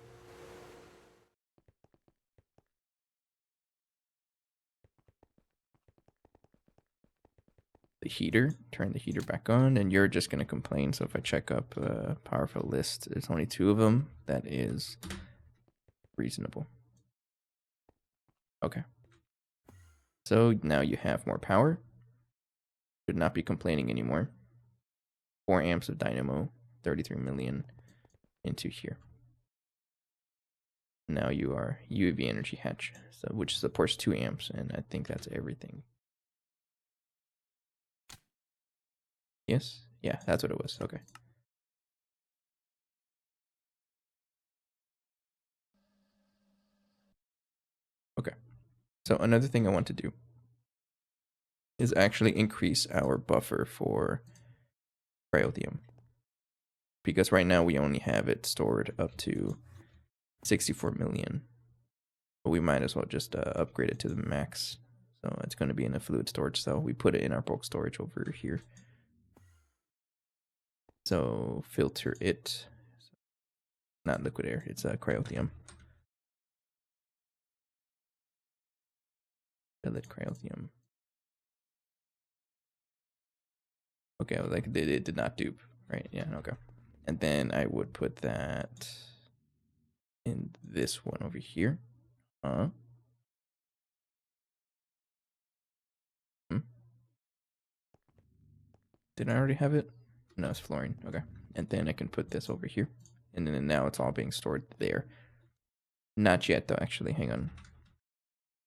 The heater. Turn the heater back on, and you're just gonna complain. So if I check up powerful list, there's only 2 of them. That is reasonable. Okay. So now you have more power. Should not be complaining anymore. 4 amps of dynamo, 33 million into here. Now you are UHV energy hatch, so which supports 2 amps, and I think that's everything. Yes? Yeah, that's what it was. Okay. Okay. So another thing I want to do is actually increase our buffer for cryothium. Because right now we only have it stored up to 64 million. But we might as well just upgrade it to the max. So it's going to be in a fluid storage cell. We put it in our bulk storage over here. So filter it. Not liquid air, it's cryothium. Pellet cryothium. Okay, like it did not dupe, right? Yeah, okay. And then I would put that in this one over here. Did I already have it? No, it's fluorine. Okay. And then I can put this over here. And then now it's all being stored there. Not yet, though, actually. Hang on.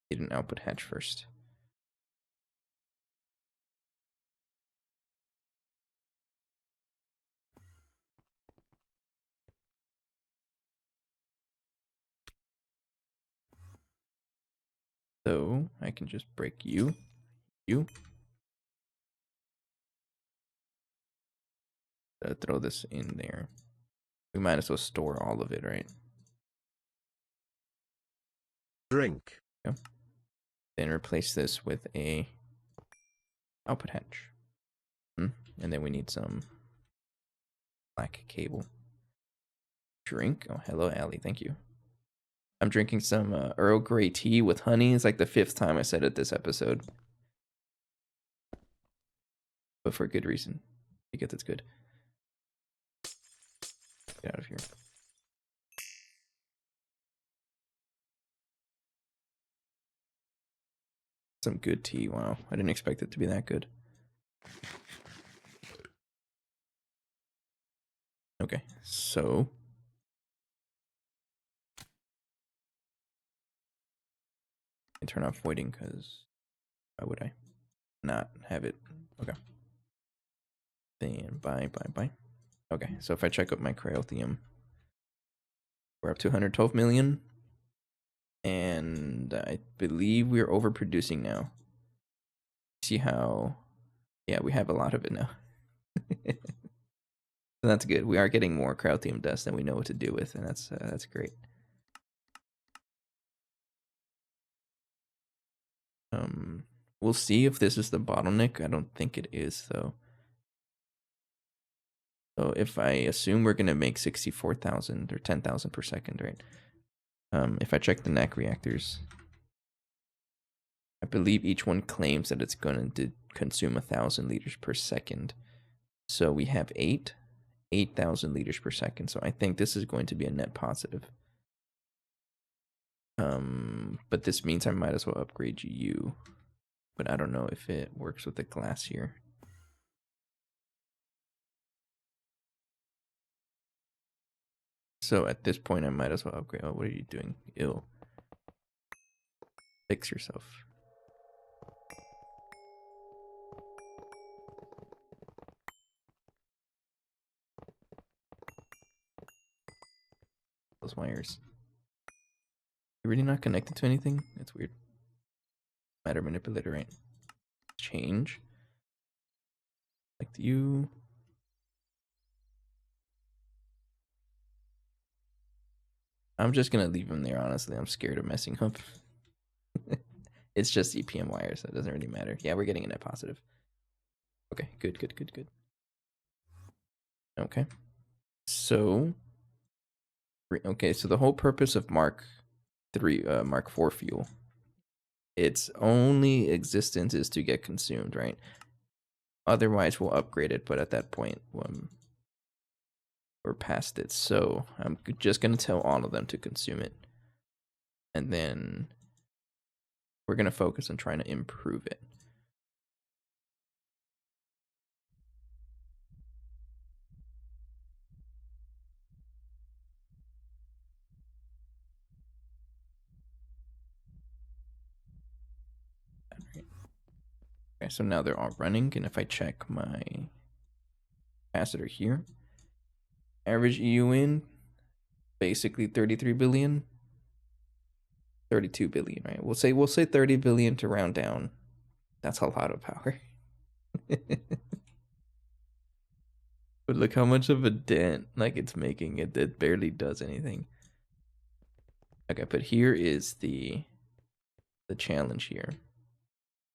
Need an output hatch first. So I can just break you. Throw this in there. We might as well store all of it, right? Drink. Yeah. Then replace this with a output hatch. And then we need some black cable. Drink. Oh, hello, Allie. Thank you. I'm drinking some Earl Grey tea with honey. It's like the 5th time I said it this episode. But for a good reason. Because it's good. Get out of here. Some good tea. Wow. I didn't expect it to be that good. Okay. So. I turn off voiding because why would I not have it? Okay. Then bye. Okay. So if I check up my cryothium, we're up to 112 million. And I believe we're overproducing now. See how, yeah, we have a lot of it now. So that's good. We are getting more cryothium dust than we know what to do with, and that's great. We'll see if this is the bottleneck. I don't think it is, though. So if I assume we're gonna make 64,000 or 10,000 per second, right? If I check the Naq reactors, I believe each one claims that it's going to consume 1,000 liters per second. So we have 8,000 liters per second. So I think this is going to be a net positive. But this means I might as well upgrade you. But I don't know if it works with the glass here. So at this point, I might as well upgrade. Oh, what are you doing? Ew. Fix yourself. Those wires. You're really not connected to anything? That's weird. Matter manipulator, right? Change. Like you. I'm just gonna leave them there, honestly. I'm scared of messing up. It's just EPM wires, so it doesn't really matter. Yeah, we're getting a net positive. Okay, good. Okay. So the whole purpose of Mark 4 fuel, its only existence is to get consumed, right? Otherwise, we'll upgrade it, but at that point, we're past it. So I'm just gonna tell all of them to consume it, and then we're gonna focus on trying to improve it. Okay, so now they're all running, and if I check my capacitor here, average EU in basically 33 billion, 32 billion, right? We'll say 30 billion to round down. That's a lot of power. But look how much of a dent like it's making. It barely does anything. Okay, but here is the challenge here.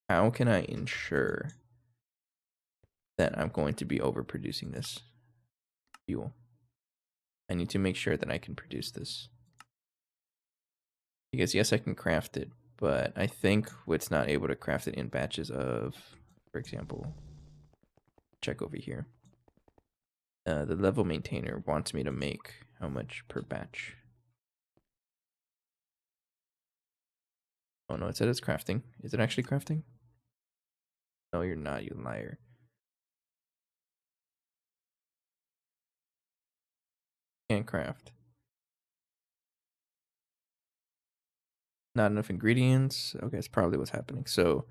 How can I ensure that I'm going to be overproducing this fuel? I need to make sure that I can produce this. Because yes, I can craft it, but I think it's not able to craft it in batches of, for example, check over here. The level maintainer wants me to make how much per batch? Oh no, it said it's crafting. Is it actually crafting? No, you're not, you liar. Can't craft. Not enough ingredients. Okay, that's probably what's happening. So,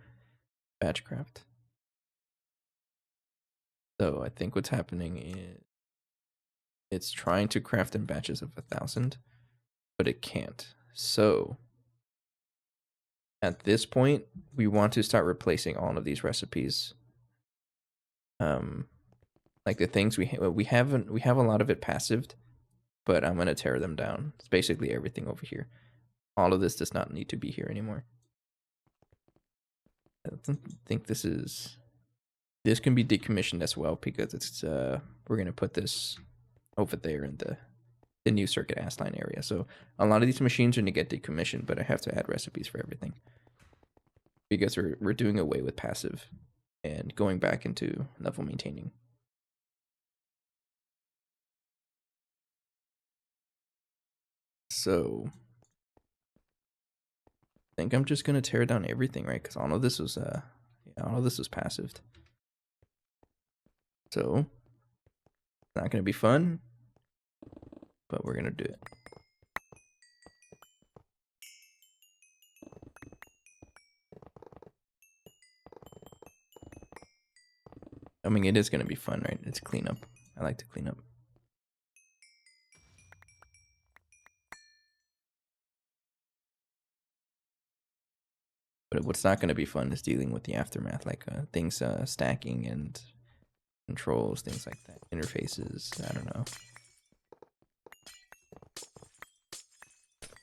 batch craft. So I think what's happening is it's trying to craft in batches of 1,000, but it can't. So at this point, we want to start replacing all of these recipes. Like the things we have a lot of it passived, but I'm gonna tear them down. It's basically everything over here. All of this does not need to be here anymore. I don't think this can be decommissioned as well, because it's we're gonna put this over there in the new circuit ass line area. So a lot of these machines are gonna get decommissioned, but I have to add recipes for everything because we're doing away with passive and going back into level maintaining. So I think I'm just gonna tear down everything, right? Because all of this was all of this was passive. So it's not gonna be fun, but we're gonna do it. I mean, it is gonna be fun, right? It's cleanup. I like to clean up. But what's not going to be fun is dealing with the aftermath, like things stacking and controls, things like that, interfaces. I don't know.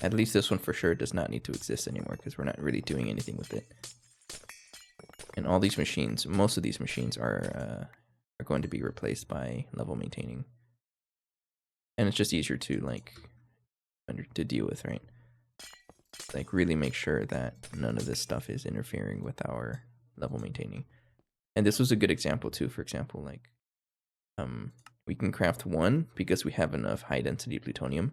At least this one for sure does not need to exist anymore because we're not really doing anything with it. And all these machines, most of these machines are going to be replaced by level maintaining, and it's just easier to to deal with, right? Like really make sure that none of this stuff is interfering with our level maintaining. And this was a good example too. For example, like we can craft one because we have enough high density plutonium,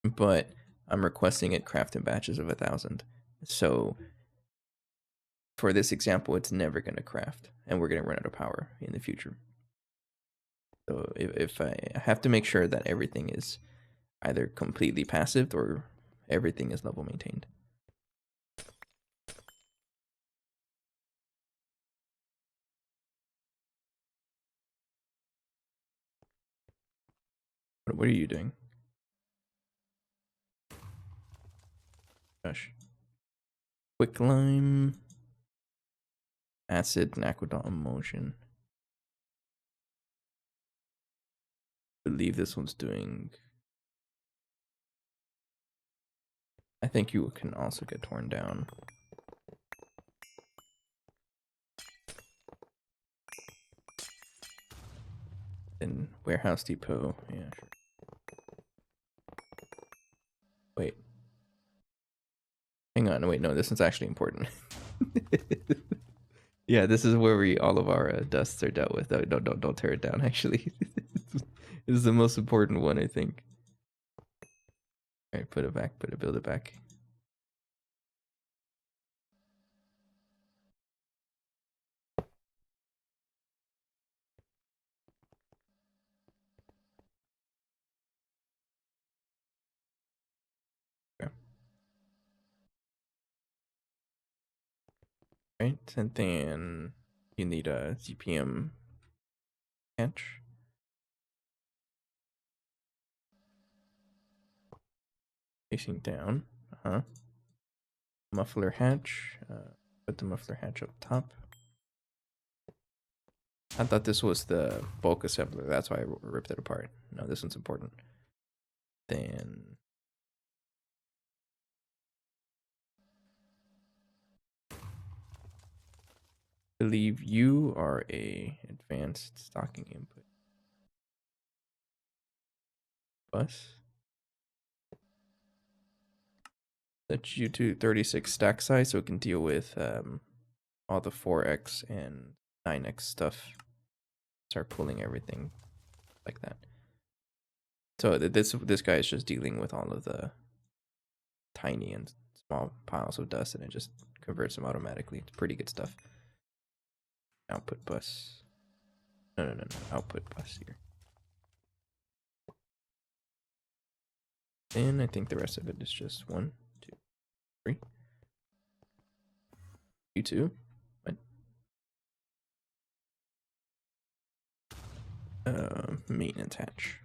but I'm requesting it craft in batches of 1,000. So for this example, it's never going to craft, and we're going to run out of power in the future. So if I have to make sure that everything is either completely passive or everything is level maintained. What are you doing? Gosh. Quicklime. Acid and aqueduct emulsion. I believe this one's doing... I think you can also get torn down. In warehouse depot, yeah, sure. Wait. Hang on, wait, no, this one's actually important. Yeah, this is where all of our dusts are dealt with. Don't tear it down, actually. This is the most important one, I think. Alright, put it back, build it back. Right, and then you need a ZPM hatch. Facing down. Muffler hatch. Put the muffler hatch up top. I thought this was the bulk assembler. That's why I ripped it apart. No, this one's important. Then I believe you are a advanced stocking input bus. That's you to 36 stack size, so it can deal with all the 4x and 9x stuff. Start pulling everything like that. So this guy is just dealing with all of the tiny and small piles of dust, and it just converts them automatically. It's pretty good stuff. Output bus. No. Output bus here. And I think the rest of it is just 1, 2, 3. You too? What? Maintenance hatch.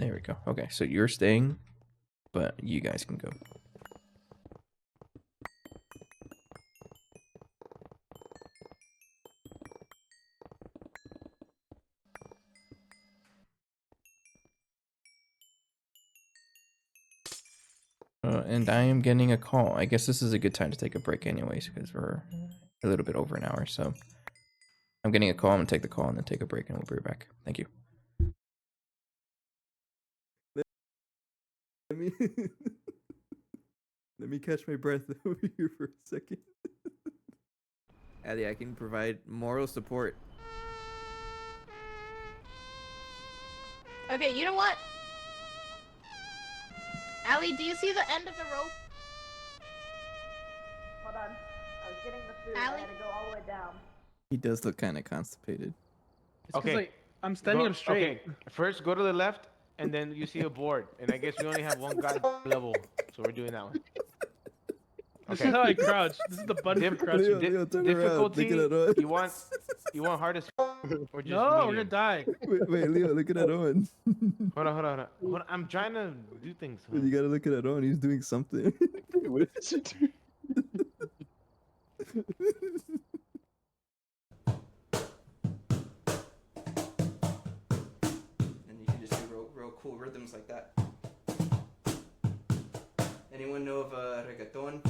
There we go. Okay, so you're staying, but you guys can go. And I am getting a call. I guess this is a good time to take a break anyways, because we're a little bit over an hour. So I'm getting a call. I'm going to take the call and then take a break, and we'll be right back. Thank you. Let me catch my breath over here for a second. Allie, I can provide moral support. Okay, you know what? Allie, do you see the end of the rope? Hold on. I was getting the food. Allie? I had to go all the way down. He does look kind of constipated. It's 'cause, like, I'm standing up straight. Okay, first go to the left, and then you see a board. And I guess we only have one god level, so we're doing that one. This is how I crouch. This is the button for crouching. Difficulty. You want hardest or just No, we're medium? gonna die. Wait, Leo, look at that on. Hold on. I'm trying to do things. You gotta look at that on. He's doing something. What did you do? And you can just do real cool rhythms like that. Anyone know of reggaeton?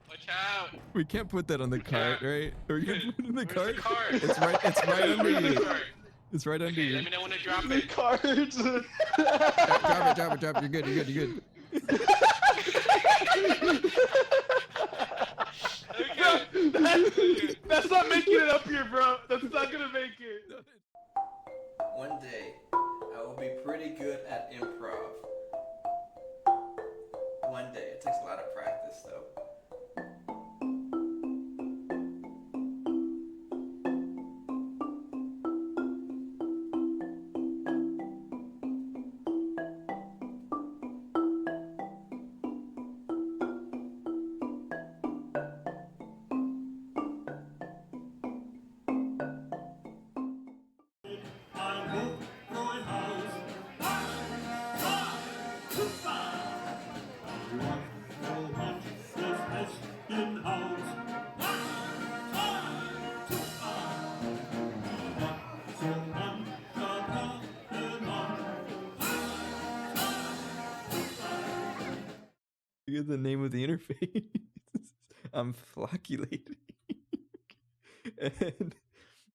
Watch out! We can't put that on the cart, right? Or you can put it in the Where's cart? the cart? It's right under Where's the you. cart? It's right under Okay, you. let me know when to drop it. Cards. Drop it. You're good. Okay. That's not making it up here, bro. That's not gonna make it. One day, I will be pretty good at improv. One day. It takes a lot of practice, though. You get the name of the interface. I'm flocculating.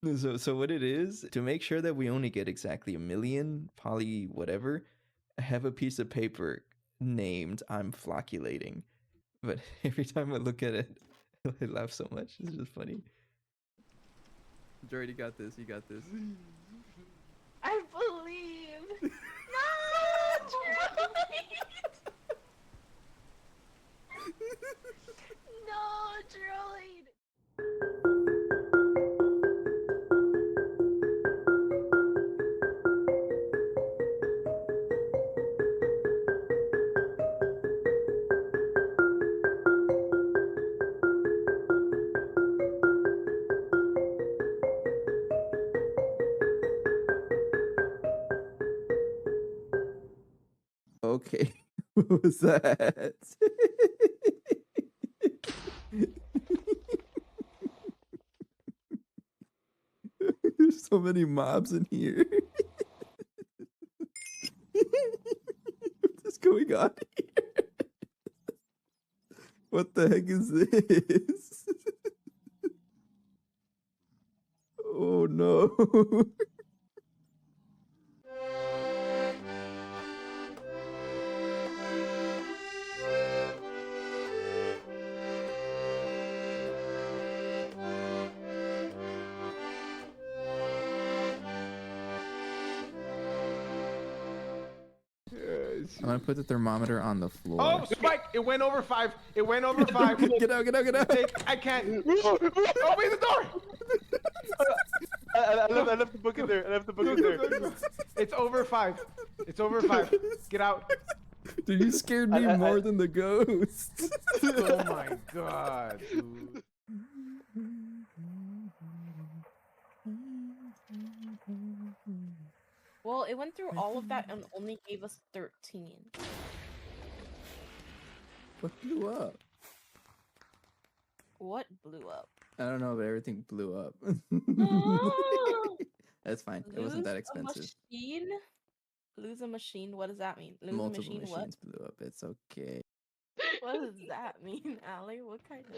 And so what it is, to make sure that we only get exactly 1 million poly whatever, I have a piece of paper named I'm flocculating. But every time I look at it, I laugh so much. It's just funny. Jordy, you got this. I believe. No, droid. Okay. What was that? There's so many mobs in here. What's going on here? What the heck is this? Oh no. is. I'm gonna put the thermometer on the floor. Oh, Spike! It went over 5. It went over 5. Get out, get out, get out! I can't. Open the door! I left the book in there. I left the book in there. It's over 5. It's over 5. Get out. Dude, you scared me more than the ghost. Oh my god, dude. Well, it went through all of that and only gave us 13. What blew up? What blew up? I don't know, but everything blew up. That's fine. It wasn't that expensive. Machine? Lose a machine? What does that mean? Lose Multiple a machine machines blew up. It's okay. what? What does that mean, Allie? What kind of...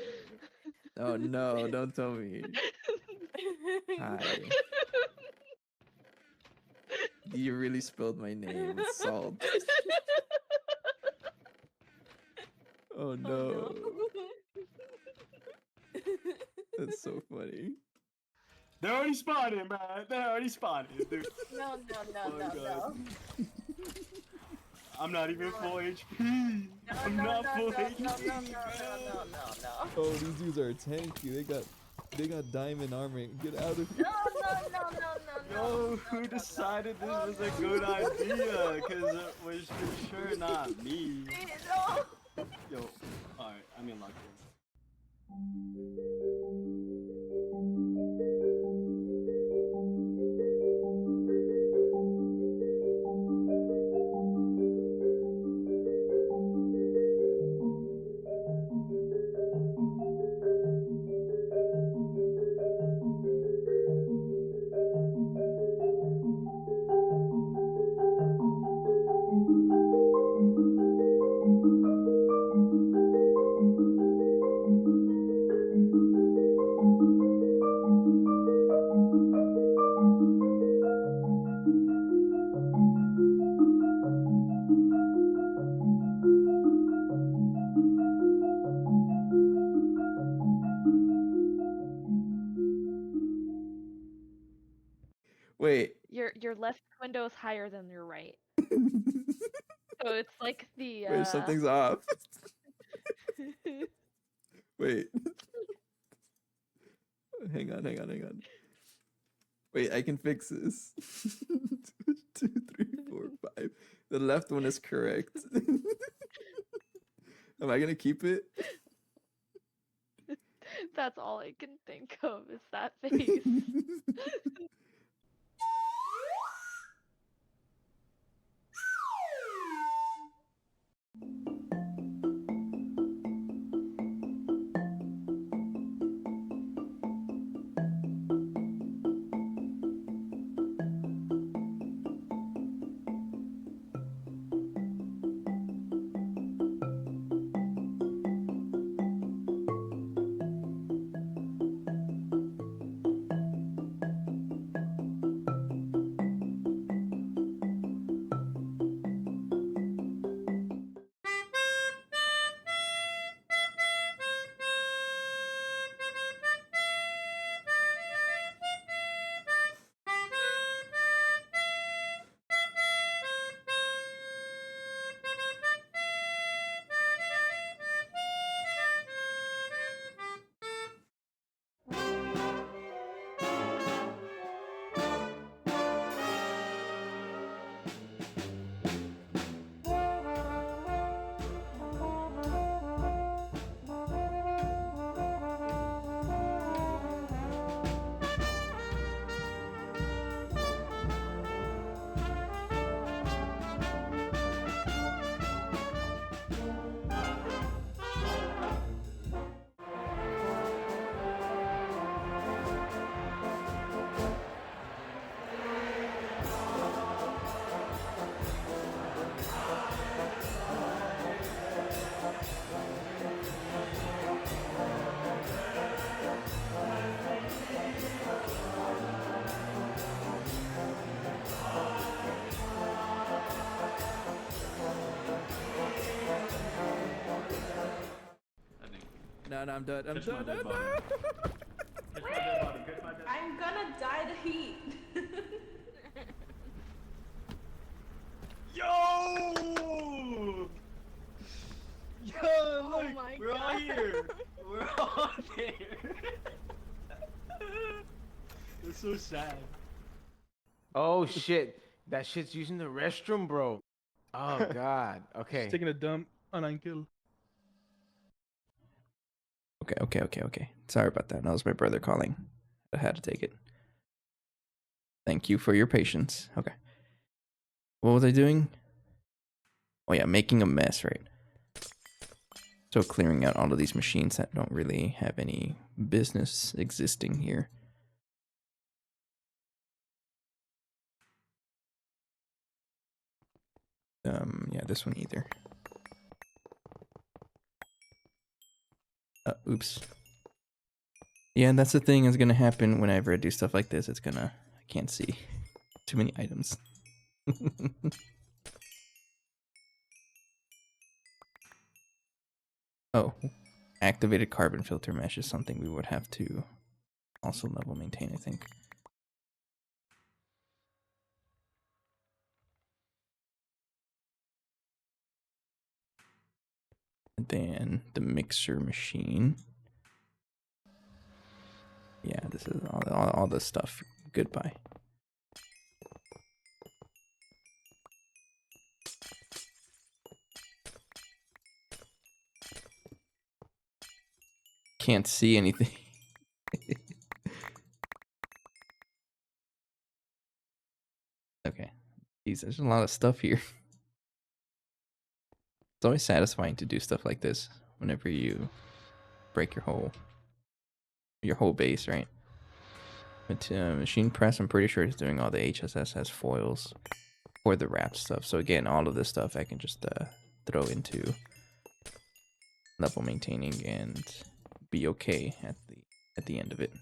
Oh no, don't tell me. Hi. You really spilled my name. It's salt. Oh no. That's so funny. They already spotted, man. They already spotted, dude. No. God. I'm not even full HP. I'm not full HP. No. Oh, these dudes are tanky. They got diamond armor. Get out of here. Yo, who decided this was a good idea? Cause it was for sure not me. Yo, alright, I'm in luck here. Wait. Your left window is higher than your right. So it's like the Wait, something's off. Wait. Hang on. Wait, I can fix this. 2, 3, 4, 5. The left one is correct. Am I gonna keep it? That's all I can think of is that face. No, I'm done. I'm Catch my done. dead body. Catch my dead body. Catch my dead body. I'm gonna die to heat. Yo! so sad. Oh shit, that shit's using the restroom, bro. Oh god. Just Okay. taking a dump on Unkill. Okay. Sorry about that. That was my brother calling. I had to take it. Thank you for your patience. Okay. What was I doing? Oh yeah, making a mess, right? So clearing out all of these machines that don't really have any business existing here. Yeah, this one either. Oops. Yeah, that's the thing is gonna happen whenever I do stuff like this. It's gonna, I can't see too many items. Oh, activated carbon filter mesh is something we would have to also level maintain, I think. And then the mixer machine. Yeah, this is all this stuff. Goodbye. Can't see anything. Okay. Jeez, there's a lot of stuff here. It's always satisfying to do stuff like this whenever you break your whole base, right? But machine press, I'm pretty sure it's doing all the HSS has foils for the wrap stuff. So again, all of this stuff I can just throw into level maintaining and be okay at the end of it.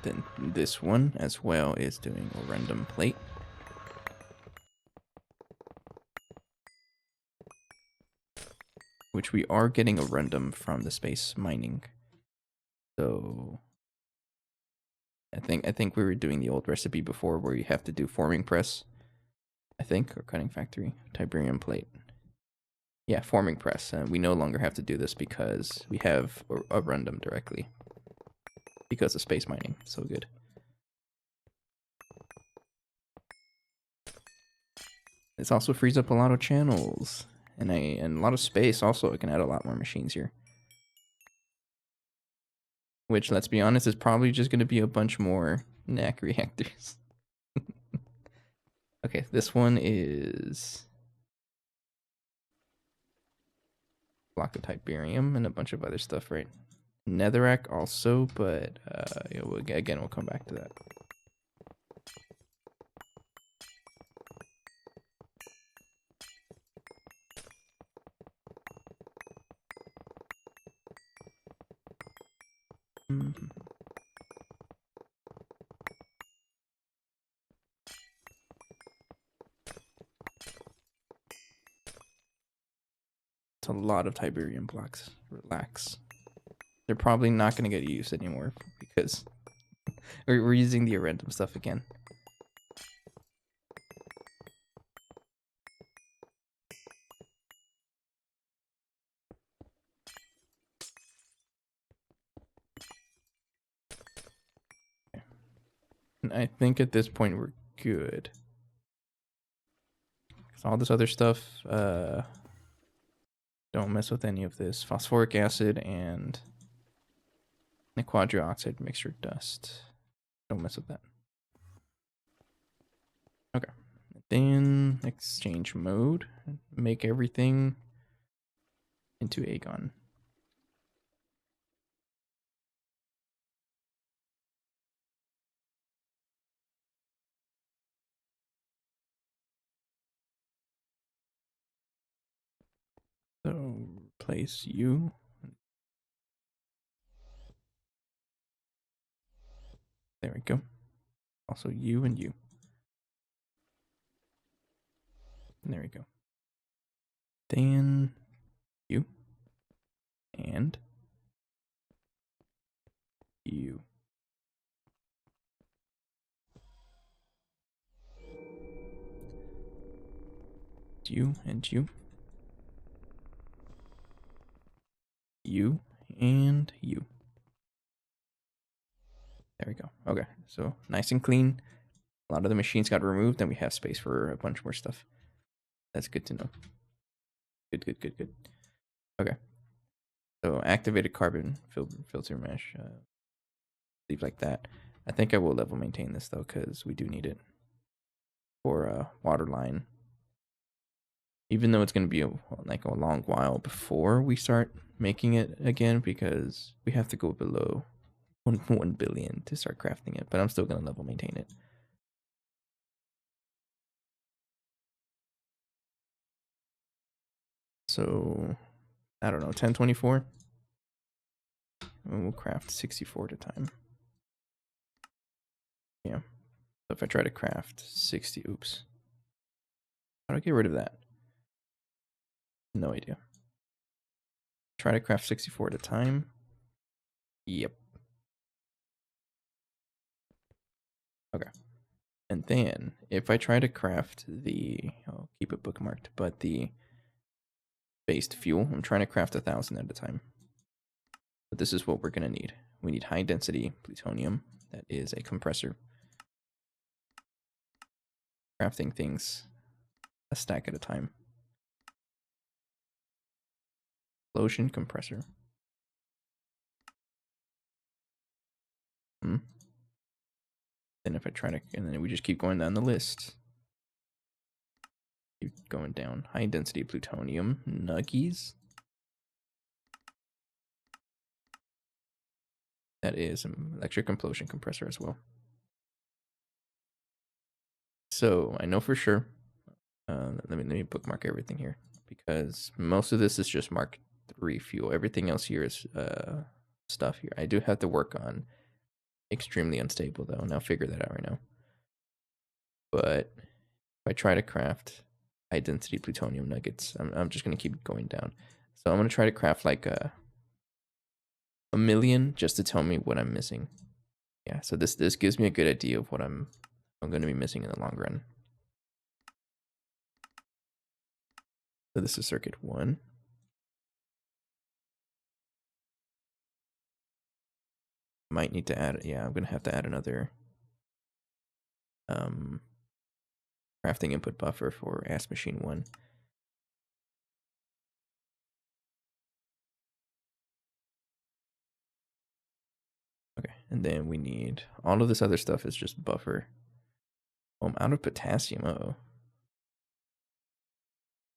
Then this one as well is doing a random plate. Which we are getting a random from the space mining. So I think we were doing the old recipe before where you have to do forming press, I think, or cutting factory, Tiberium plate. Yeah, forming press. We no longer have to do this because we have a random directly. Because of space mining. So good. This also frees up a lot of channels. And a lot of space also. I can add a lot more machines here. Which, let's be honest, is probably just going to be a bunch more Naq reactors. Okay, this one is block of Tiberium and a bunch of other stuff, right? Netherrack also, but yeah, again, we'll come back to that. It's a lot of Tiberium blocks. Relax. They're probably not going to get used anymore because we're using the random stuff again. Okay. And I think at this point we're good. All this other stuff, don't mess with any of this. Phosphoric acid and the quadrioxide mixture dust. Don't mess with that. Okay. Then exchange mode. Make everything into Aegon. So replace you. There we go. Also you and you. And there we go. Then you. And you. You and you. you and you. There we go. Okay, so nice and clean. A lot of the machines got removed, and we have space for a bunch more stuff. That's good to know. Good. Okay. So activated carbon filter mesh. Leave like that. I think I will level maintain this though, because we do need it for a water line. Even though it's going to be like a long while before we start making it again, because we have to go below 1 billion to start crafting it. But I'm still going to level maintain it. So I don't know, 1024. And we'll craft 64 at a time. Yeah. So if I try to craft 60, oops. How do I get rid of that? No idea. Try to craft 64 at a time. Yep. Okay. And then if I try to craft the, I'll keep it bookmarked, but the based fuel, I'm trying to craft 1,000 at a time. But this is what we're going to need. We need high density plutonium. That is a compressor. Crafting things a stack at a time. Explosion compressor. Then if I try to, and then we just keep going down the list. Keep going down. High density plutonium nuggies. That is an electric implosion compressor as well. So I know for sure. Let me bookmark everything here, because most of this is just Mark 3 fuel. Everything else here is stuff here. I do have to work on extremely unstable though, and I'll figure that out right now. But if I try to craft high density plutonium nuggets, I'm just gonna keep going down. So I'm gonna try to craft like a million just to tell me what I'm missing. Yeah, so this gives me a good idea of what I'm gonna be missing in the long run. So this is circuit 1. Might need to add, yeah, I'm gonna have to add another crafting input buffer for AS machine 1. Okay, and then we need all of this other stuff is just buffer. Oh, I'm out of potassium. Uh-oh.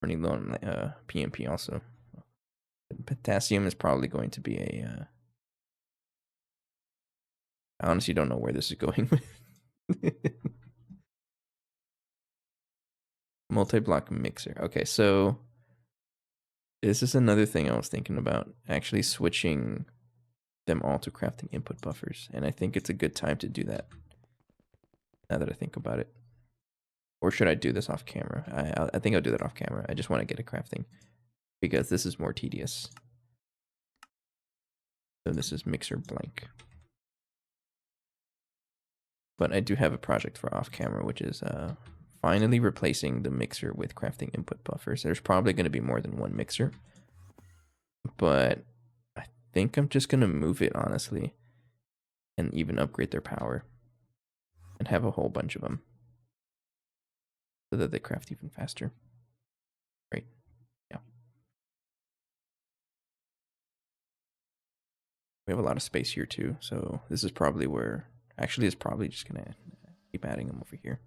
Running low on PMP also. Potassium is probably going to be a. I honestly don't know where this is going with. Multi-block mixer. Okay, so this is another thing I was thinking about. Actually switching them all to crafting input buffers. And I think it's a good time to do that. Now that I think about it. Or should I do this off camera? I think I'll do that off camera. I just want to get a crafting, because this is more tedious. So this is mixer blank. But I do have a project for off camera, which is finally replacing the mixer with crafting input buffers. There's probably going to be more than one mixer, but I think I'm just going to move it, honestly, and even upgrade their power and have a whole bunch of them so that they craft even faster. Right. Yeah. We have a lot of space here too, so this is probably where, actually it's probably just going to keep adding them over here.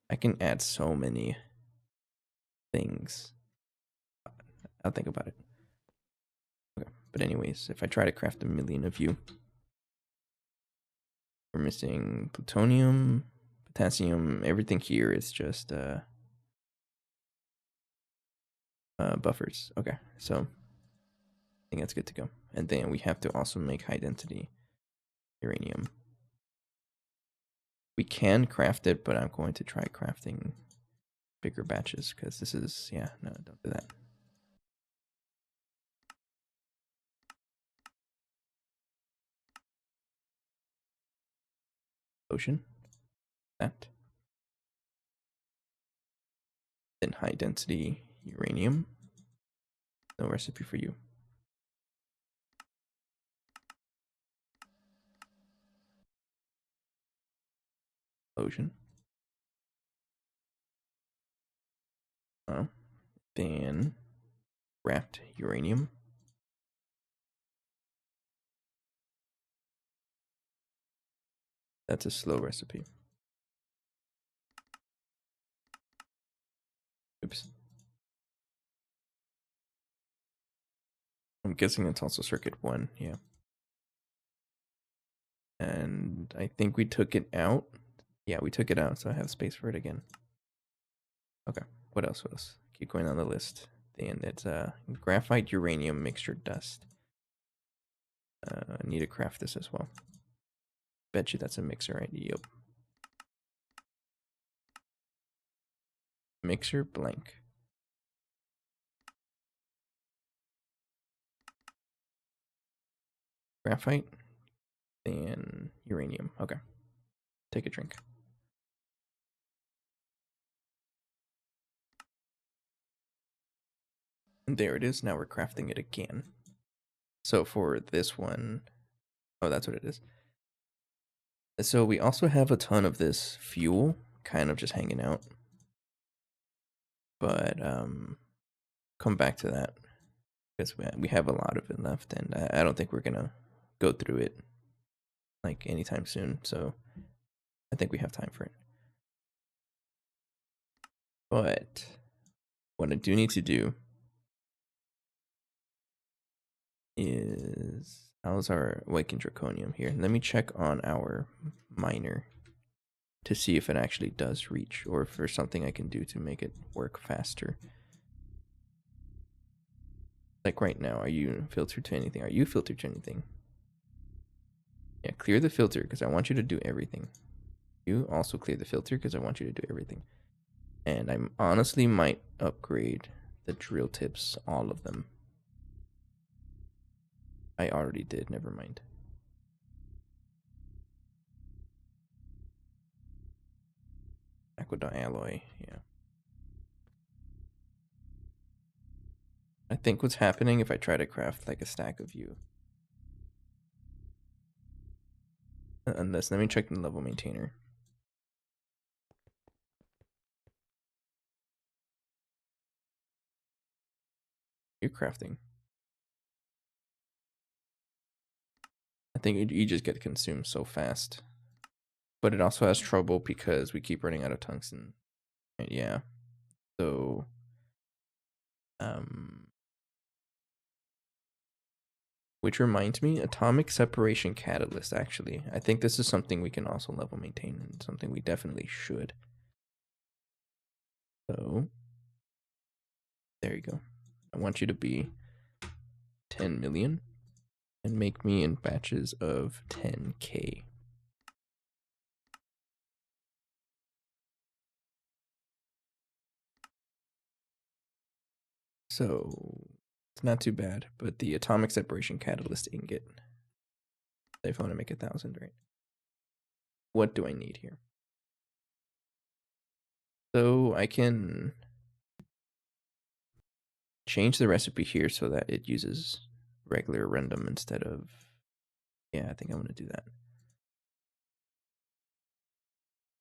I can add so many things. I'll think about it. Okay. But anyways, if I try to craft 1 million of you, we're missing plutonium, potassium, everything here is just buffers. Okay, so I think that's good to go. And then we have to also make high density uranium. We can craft it, but I'm going to try crafting bigger batches, because this is, yeah, no, don't do that. Ocean. That. Then high density uranium. No recipe for you. Explosion. Then wrapped uranium. That's a slow recipe. Oops. I'm guessing it's also circuit 1, yeah. And I think we took it out. Yeah, we took it out, so I have space for it again. Okay, what else? What else? Keep going on the list. Then it's graphite uranium mixture dust. I need to craft this as well. Bet you that's a mixer, right? Yep. Mixer blank. Graphite. Then uranium. Okay. Take a drink. And there it is. Now we're crafting it again. So for this one, oh, that's what it is. So we also have a ton of this fuel kind of just hanging out. But come back to that because we have a lot of it left, and I don't think we're gonna go through it like anytime soon. So I think we have time for it. But what I do need to do is, how's our awakened draconium here? Let me check on our miner to see if it actually does reach, or if there's something I can do to make it work faster. Like right now, are you filtered to anything? Are you filtered to anything? Yeah, clear the filter because I want you to do everything. You also clear the filter because I want you to do everything. And I honestly might upgrade the drill tips, all of them. I already did, never mind. Aqueduct alloy, yeah. I think what's happening if I try to craft like a stack of you. Unless, let me check the level maintainer. You're crafting. I think you just get consumed so fast. But it also has trouble because we keep running out of tungsten. Yeah. So which reminds me, atomic separation catalyst, actually. I think this is something we can also level maintain, and something we definitely should. So there you go. I want you to be 10 million and make me in batches of 10K. So it's not too bad, but the atomic separation catalyst ingot, if I want to make 1,000, right? What do I need here? So I can change the recipe here so that it uses regular random instead of, yeah, I think I'm going to do that.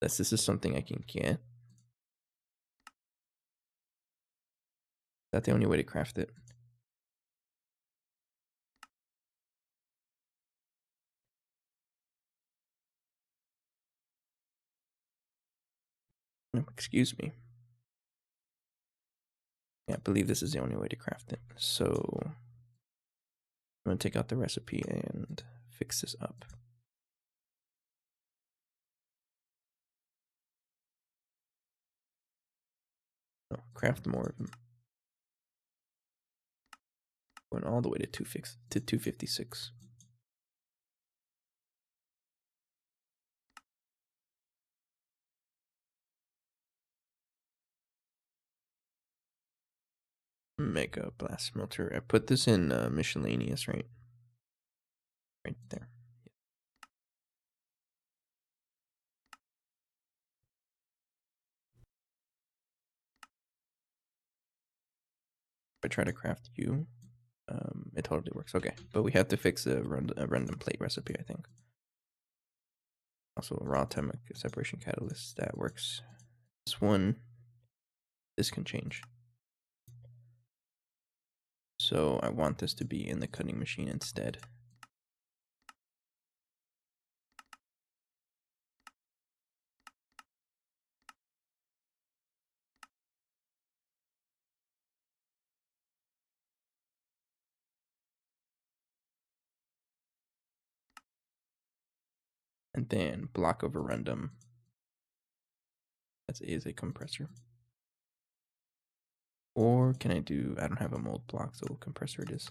This is something I can get. Is that the only way to craft it? No, excuse me. Yeah, I believe this is the only way to craft it. So I'm going to take out the recipe and fix this up. Oh, craft more of them. Going all the way to 256. Mega blast smelter. I put this in miscellaneous, right? Right there. I try to craft you, it totally works. Okay, but we have to fix a random plate recipe, I think. Also, a raw thermic separation catalyst, that works. This one, this can change. So I want this to be in the cutting machine instead. And then block of addendum. That is a compressor. Or can I do, I don't have a mold block, so compressor it is.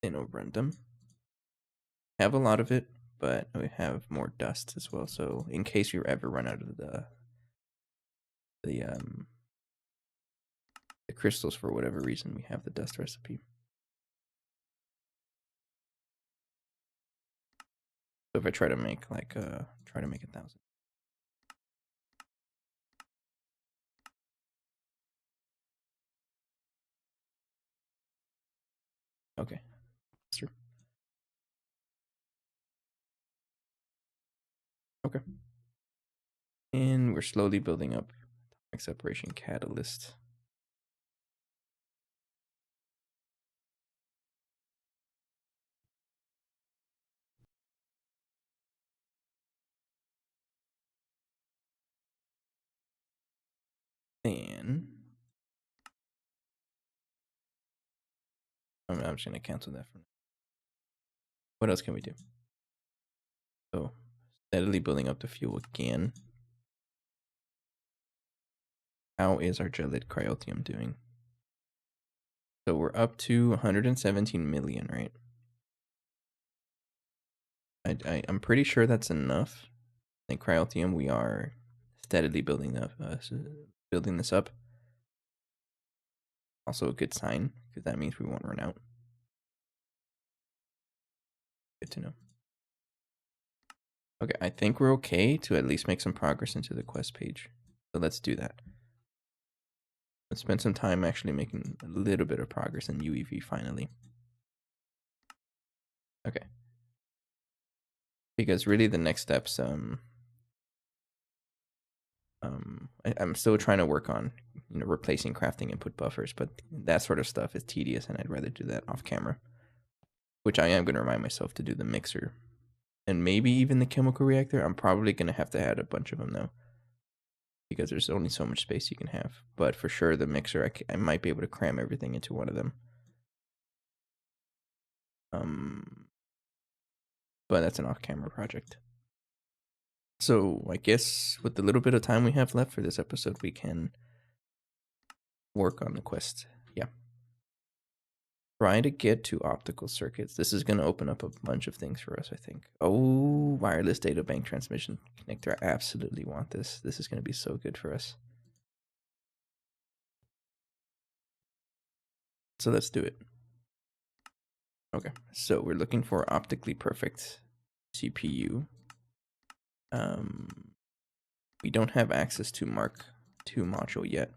Then addendum. Have a lot of it, but we have more dust as well. So in case you ever run out of the crystals for whatever reason, we have the dust recipe. So if I try to make like try to make 1,000. Okay, that's true. Okay. And we're slowly building up atomic separation catalyst. And I'm just gonna cancel that for now. What else can we do? So steadily building up the fuel again. How is our gelid cryotheum doing? So we're up to 117 million, right? I'm pretty sure that's enough. I think cryotheum, we are steadily building this up. Also a good sign, because that means we won't run out. Good to know. Okay, I think we're okay to at least make some progress into the quest page. So let's do that. Let's spend some time actually making a little bit of progress in UHV finally. Okay. Because really the next steps, I'm still trying to work on, replacing crafting input buffers, but that sort of stuff is tedious and I'd rather do that off camera. Which I am going to remind myself to do the mixer. And maybe even the chemical reactor. I'm probably going to have to add a bunch of them though. Because there's only so much space you can have. But for sure the mixer, I might be able to cram everything into one of them. But that's an off-camera project. So I guess with the little bit of time we have left for this episode, we can work on the quest. Yeah. Try to get to optical circuits. This is going to open up a bunch of things for us, I think. Oh, wireless data bank transmission connector. I absolutely want this. This is going to be so good for us. So let's do it. Okay, so we're looking for optically perfect CPU. We don't have access to Mark II module yet.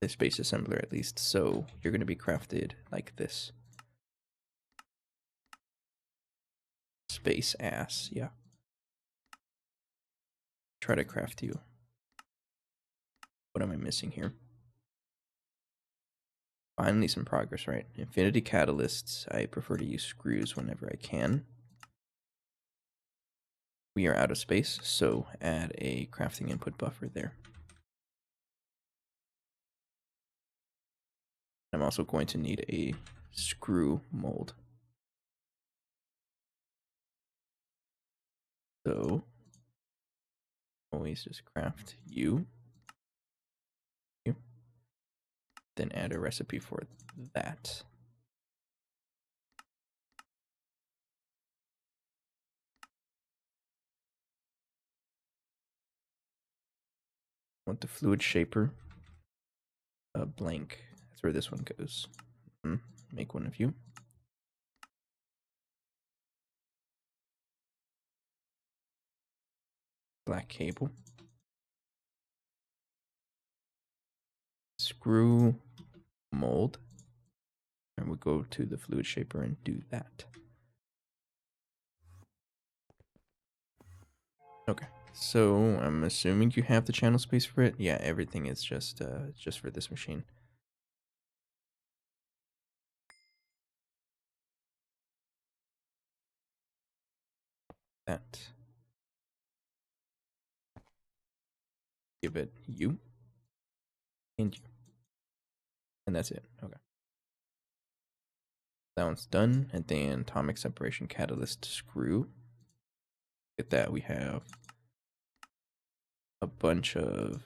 The space assembler at least, so you're going to be crafted like this. Space ass, yeah. Try to craft you. What am I missing here? Finally some progress, right? Infinity catalysts. I prefer to use screws whenever I can. We are out of space, so add a crafting input buffer there. I'm also going to need a screw mold. So always just craft you. Then add a recipe for that. Want the fluid shaper blank. That's where this one goes. Make one of you. black cable. Screw mold. And we'll go to the fluid shaper and do that. Okay, so I'm assuming you have the channel space for it. Yeah, everything is just for this machine. That. Give it U and U. And that's it. Okay. That one's done. And then atomic separation catalyst screw. Get that. We have a bunch of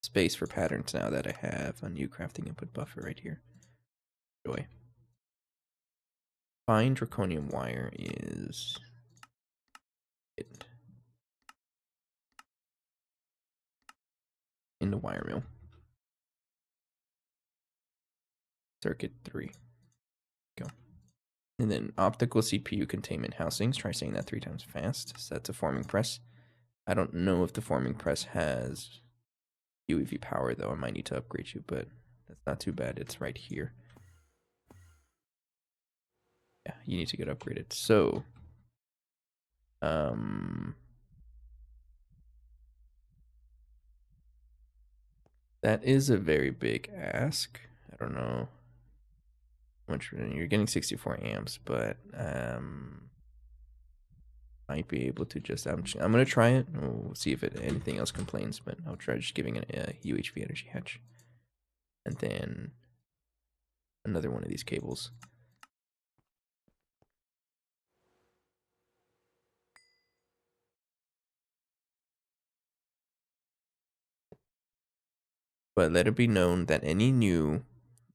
space for patterns now that I have a new crafting input buffer right here. Joy. Fine draconium wire is it in the wire mill. Circuit 3. Go. And then optical CPU containment housings. Try saying that 3 times fast. Set to forming press. I don't know if the forming press has UHV power though. I might need to upgrade you, but that's not too bad. It's right here. Yeah, you need to get upgraded. So, that is a very big ask. I don't know how much you're getting 64 amps, but might be able to just I'm gonna try it. We'll see if anything else complains, but I'll try just giving it a UHV energy hatch, and then another one of these cables. But let it be known that any new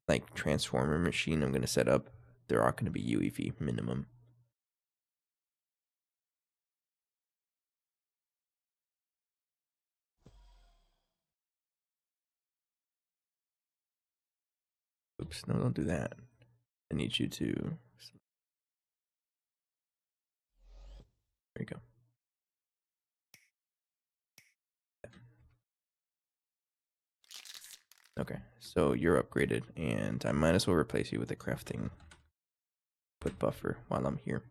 like transformer machine I'm gonna set up, there are gonna be UHV minimum. Oops, no, don't do that. I need you to. There you go. Okay, so you're upgraded, and I might as well replace you with a crafting put buffer while I'm here.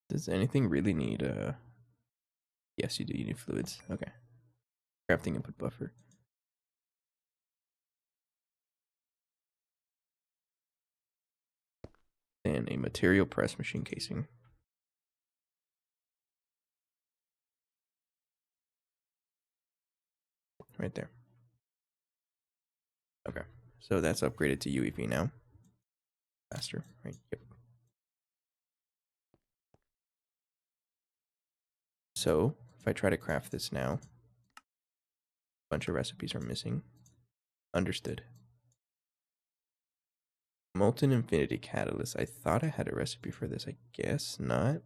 Does anything really need yes, you do. You need fluids. Okay. Crafting input buffer. And a material press machine casing. Right there. Okay. So that's upgraded to UHV now. Faster, right? Yep. So if I try to craft this now, a bunch of recipes are missing. Understood. Molten Infinity Catalyst. I thought I had a recipe for this. I guess not.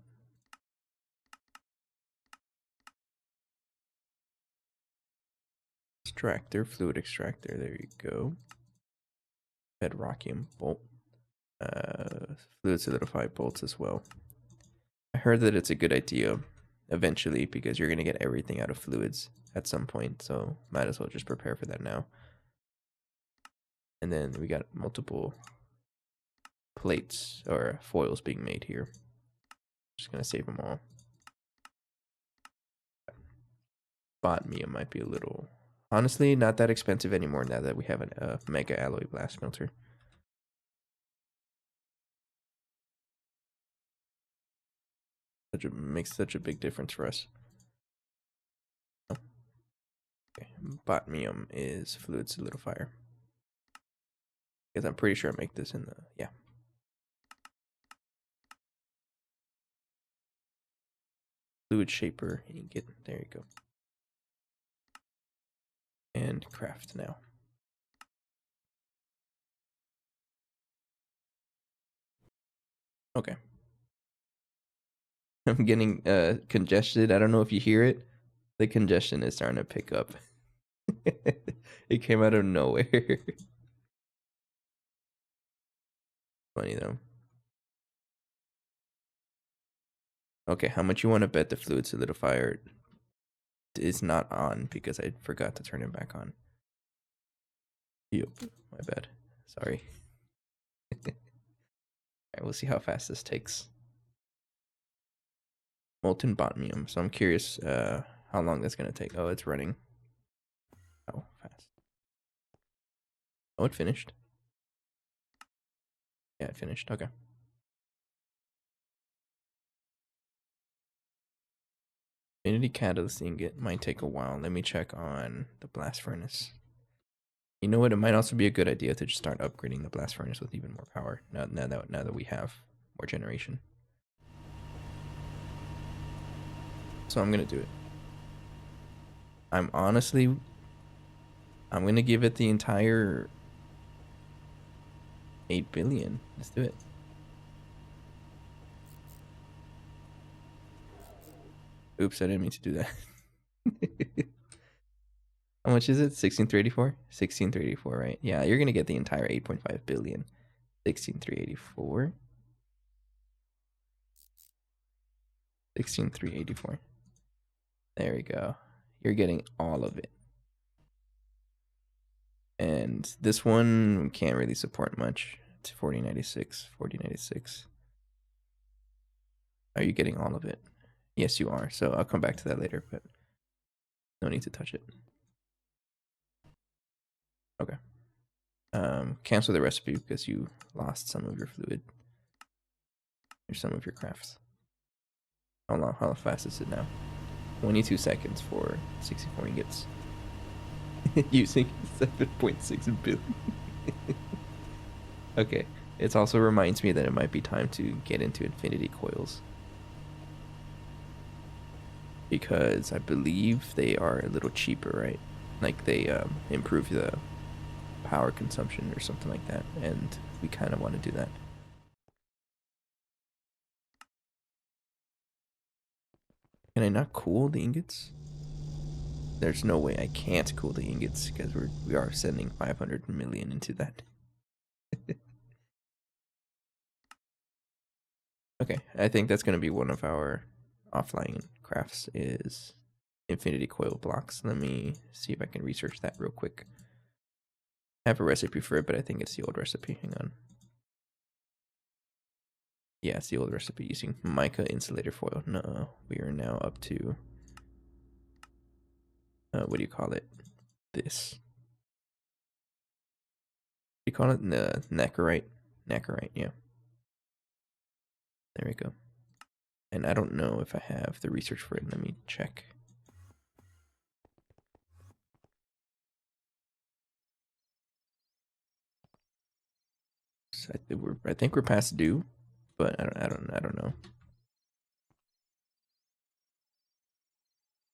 Extractor, fluid extractor. There you go. Bedrockium bolt. Fluid solidified bolts as well. I heard that it's a good idea eventually because you're going to get everything out of fluids at some point. So might as well just prepare for that now. And then we got multiple plates or foils being made here. Just gonna save them all. Botmium might be a little, honestly, not that expensive anymore now that we have a mega alloy blast smelter. Makes such a big difference for us. Okay. Botmium is fluid solidifier. Because I'm pretty sure I make this in the, yeah. Fluid shaper ingot. There you go. And craft now. Okay. I'm getting congested. I don't know if you hear it. The congestion is starting to pick up. It came out of nowhere. Funny though. Okay, how much you want to bet the fluid solidifier is not on because I forgot to turn it back on? Yep, my bad. Sorry. Alright, we'll see how fast this takes. Molten botanium. So I'm curious how long that's gonna take. Oh, it's running. Oh, fast. Oh, it finished. Yeah, it finished. Okay. Infinity catalyst ingot might take a while. Let me check on the blast furnace. You know what? It might also be a good idea to just start upgrading the blast furnace with even more power. Now that we have more generation. So I'm gonna do it. I'm gonna give it the entire 8 billion. Let's do it. Oops, I didn't mean to do that. How much is it? 16,384? 16,384, right? Yeah, you're gonna get the entire 8.5 billion. 16,384. 16,384. There we go. You're getting all of it. And this one can't really support much. It's 4096, 4096. Are you getting all of it? Yes, you are. So I'll come back to that later, but no need to touch it. Okay. Cancel the recipe because you lost some of your fluid. Or some of your crafts. How fast is it now? 22 seconds for 64 ingots. Using 7.6 billion. Okay. It also reminds me that it might be time to get into infinity coils. Because I believe they are a little cheaper, right? Like they improve the power consumption or something like that. And we kind of want to do that. Can I not cool the ingots? There's no way I can't cool the ingots because we are sending 500 million into that. Okay, I think that's going to be one of our offline crafts is infinity coil blocks. Let me see if I can research that real quick. I have a recipe for it, but I think it's the old recipe. Hang on. Yeah, it's the old recipe using mica insulator foil. No, we are now up to what do you call it? This. You call it the Naqarite? Naqarite, yeah. There we go. And I don't know if I have the research for it. Let me check. I think we're past due, but I don't know.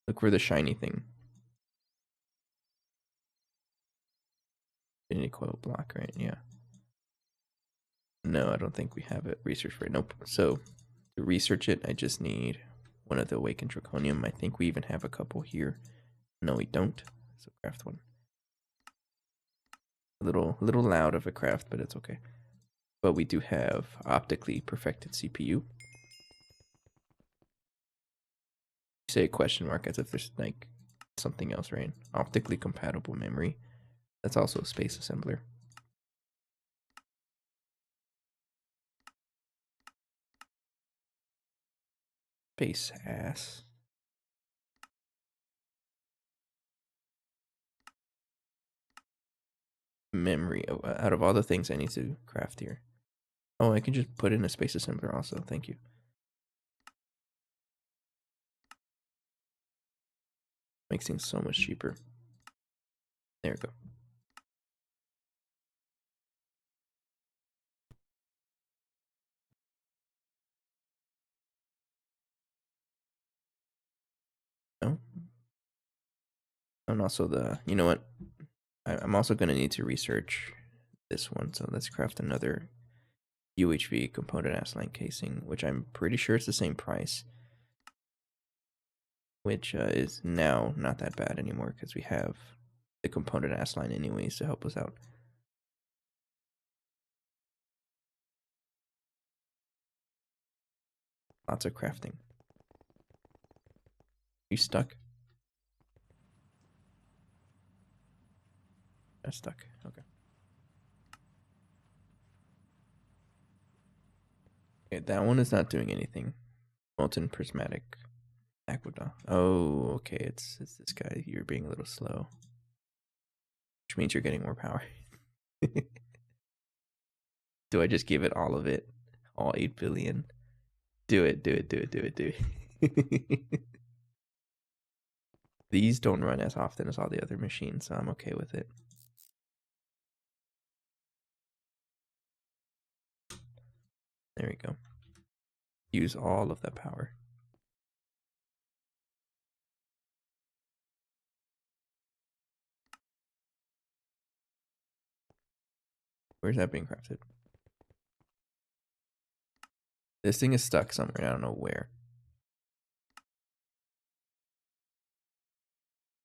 Look for the shiny thing. Infinity coil block, right? Yeah. No, I don't think we have it research for it. Nope. So to research it, I just need one of the awakened draconium. I think we even have a couple here. No, we don't. So craft one. A little loud of a craft, but it's okay. But we do have optically perfected CPU. You say a question mark as if there's like something else, right? Optically compatible memory. That's also a space assembler. Space ass. Memory. Oh, out of all the things I need to craft here. Oh, I can just put in a space assembler also. Thank you. Makes things so much cheaper. There we go. Oh. And also you know what? I'm also going to need to research this one. So let's craft another UHV component ass-line casing, which I'm pretty sure it's the same price. Which is now not that bad anymore because we have the component ass line anyways to help us out. Lots of crafting. You stuck? I'm stuck. Okay. Okay, that one is not doing anything. Molten prismatic aqueduct. Oh, okay. It's this guy. You're being a little slow, which means you're getting more power. Do I just give it all of it? All 8 billion? Do it, do it, do it, do it, do it. These don't run as often as all the other machines, so I'm okay with it. There we go. Use all of that power. Where's that being crafted? This thing is stuck somewhere. I don't know where.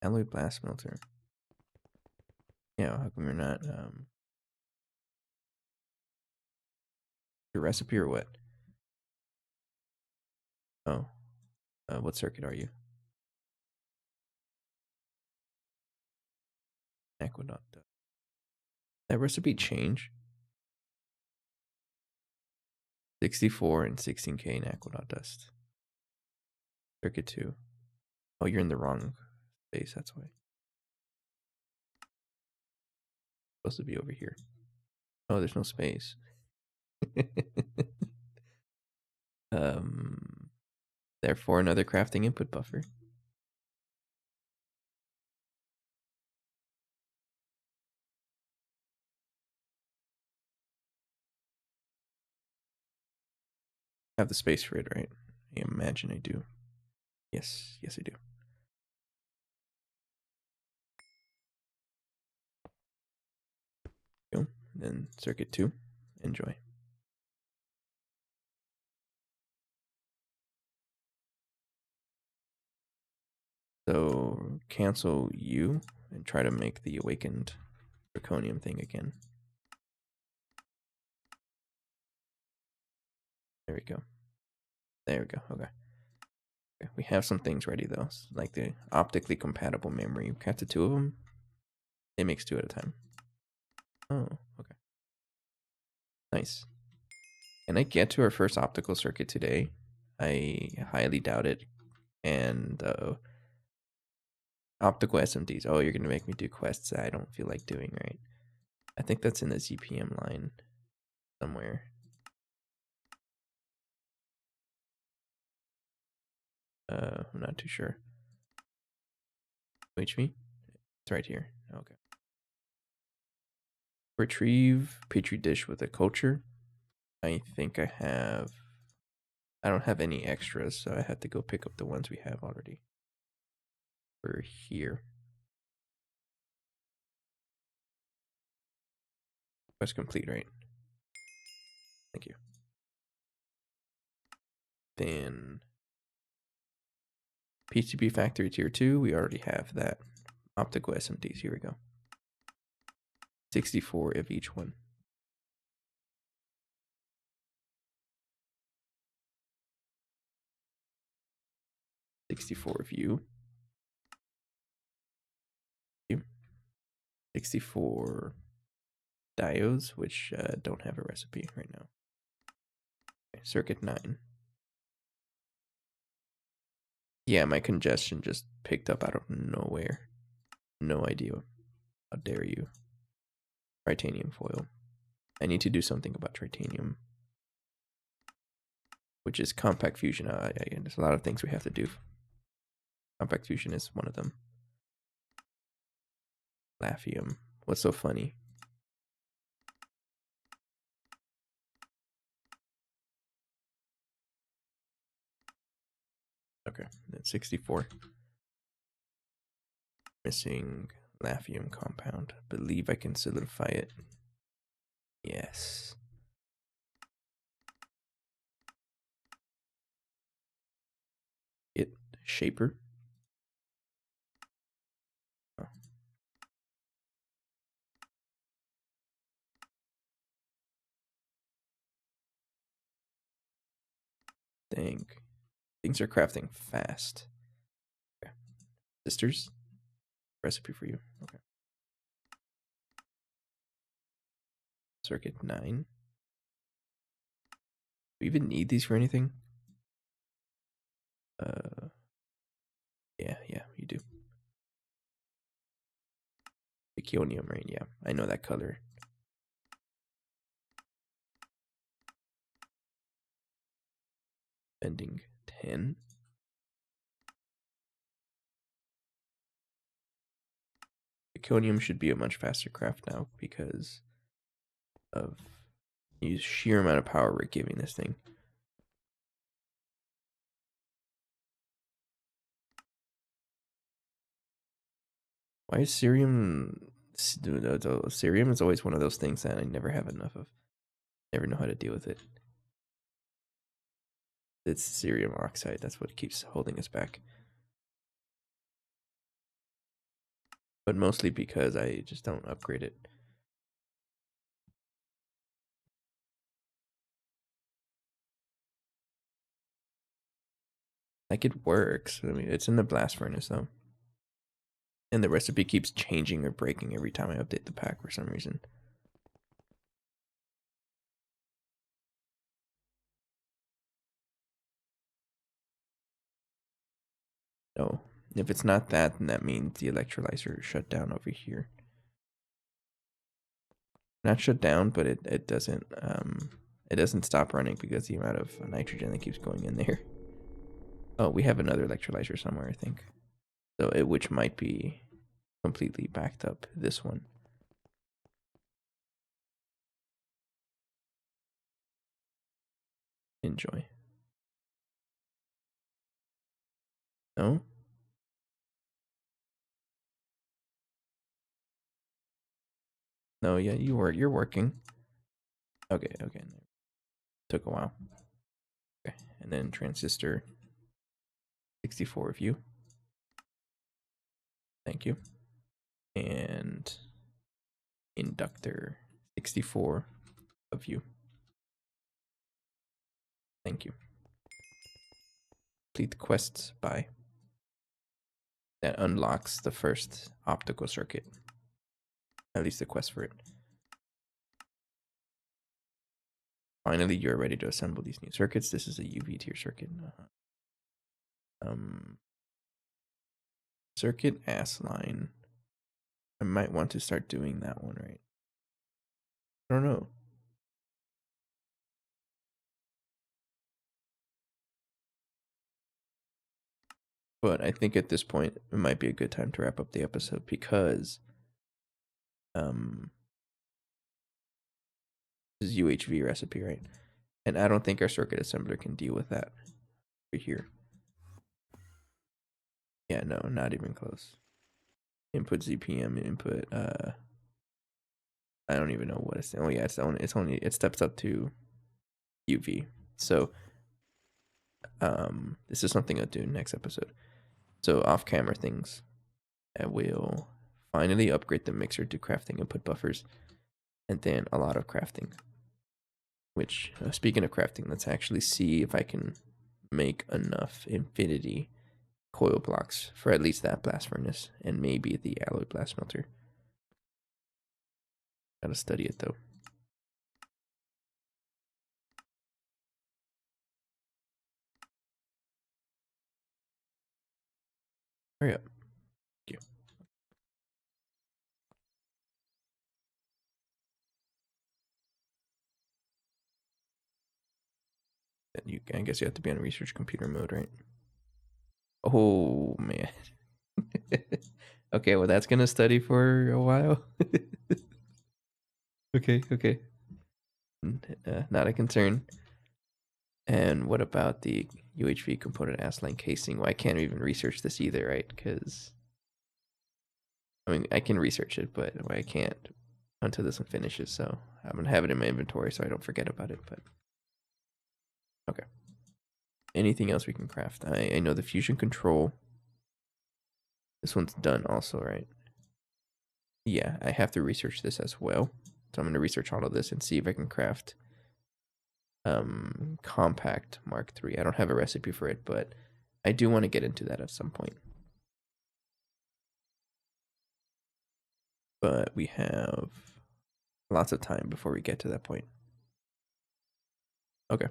Alloy blast melter. Yeah, how come you're not your recipe or what? Oh. What circuit are you? Aqueduct. That recipe change? 64 and 16k in aqueduct dust. Circuit 2. Oh, you're in the wrong space, that's why. Supposed to be over here. Oh, there's no space. Therefore another crafting input buffer. I have the space for it, right? I imagine I do. Yes, yes I do. Go. Then circuit 2. Enjoy. So cancel you and try to make the awakened draconium thing again. There we go. There we go. Okay. We have some things ready though, like the optically compatible memory. We crafted 2 of them. It makes 2 at a time. Oh, okay. Nice. Can I get to our first optical circuit today? I highly doubt it. And optical SMDs. Oh, you're gonna make me do quests that I don't feel like doing, right? I think that's in the ZPM line somewhere. I'm not too sure. UHV? It's right here. Okay. Retrieve petri dish with a culture. I think I have. I don't have any extras, so I had to go pick up the ones we have already. We're here. Quest complete, right? Thank you. Then PCB factory tier 2, we already have that. Optical SMDs, here we go. 64 of each one. $64 of you. 64 diodes, which don't have a recipe right now. Okay, circuit 9. Yeah, my congestion just picked up out of nowhere. No idea. How dare you. Titanium foil. I need to do something about titanium. Which is compact fusion. There's a lot of things we have to do. Compact fusion is one of them. Laphium. What's so funny? Okay, that's 64. Missing Laphium compound. Believe I can solidify it. Yes. It shaper. Oh. think things are crafting fast. Okay. Sisters, recipe for you. Okay. Circuit 9. Do we even need these for anything? Yeah, you do. Echonium, right? Yeah, I know that color. Bending 10. Echonium should be a much faster craft now because of the sheer amount of power we're giving this thing. Why is cerium? Cerium is always one of those things that I never have enough of. Never know how to deal with it. It's cerium oxide. That's what keeps holding us back. But mostly because I just don't upgrade it. Like it works. I mean, it's in the blast furnace though. And the recipe keeps changing or breaking every time I update the pack for some reason. No. If it's not that, then that means the electrolyzer is shut down over here. Not shut down, but it doesn't stop running because the amount of nitrogen that keeps going in there. Oh, we have another electrolyzer somewhere, I think. So which might be completely backed up this one. Enjoy. No? No, yeah, you're working. Okay. Took a while. Okay, and then transistor 64 of you. Thank you. And inductor 64 of you. Thank you. Complete the quests by. That unlocks the first optical circuit. At least the quest for it. Finally, you're ready to assemble these new circuits. This is a UV tier circuit. Circuit ass line. I might want to start doing that one, right? I don't know. But I think at this point, it might be a good time to wrap up the episode because this is UHV recipe, right? And I don't think our circuit assembler can deal with that over here. Yeah, no, not even close. Input ZPM, input I don't even know what it's. Oh yeah, it steps up to UV. So this is something I'll do next episode. So off camera things. I will finally upgrade the mixer to crafting input buffers, and then a lot of crafting. Which, speaking of crafting, let's actually see if I can make enough infinity coil blocks for at least that blast furnace and maybe the alloy blast melter. Gotta study it though. Hurry up. Thank you. I guess you have to be on research computer mode, right? Oh man. Okay, well that's gonna study for a while. Okay. Not a concern. And what about the UHV component ass-line casing? Well, I can't even research this either, right? Because I mean, I can research it, but I can't until this one finishes. So I'm gonna have it in my inventory so I don't forget about it. But okay. Anything else we can craft? I know the fusion control. This one's done also, right? Yeah, I have to research this as well. So I'm going to research all of this and see if I can craft compact Mark III. I don't have a recipe for it, but I do want to get into that at some point. But we have lots of time before we get to that point. Okay.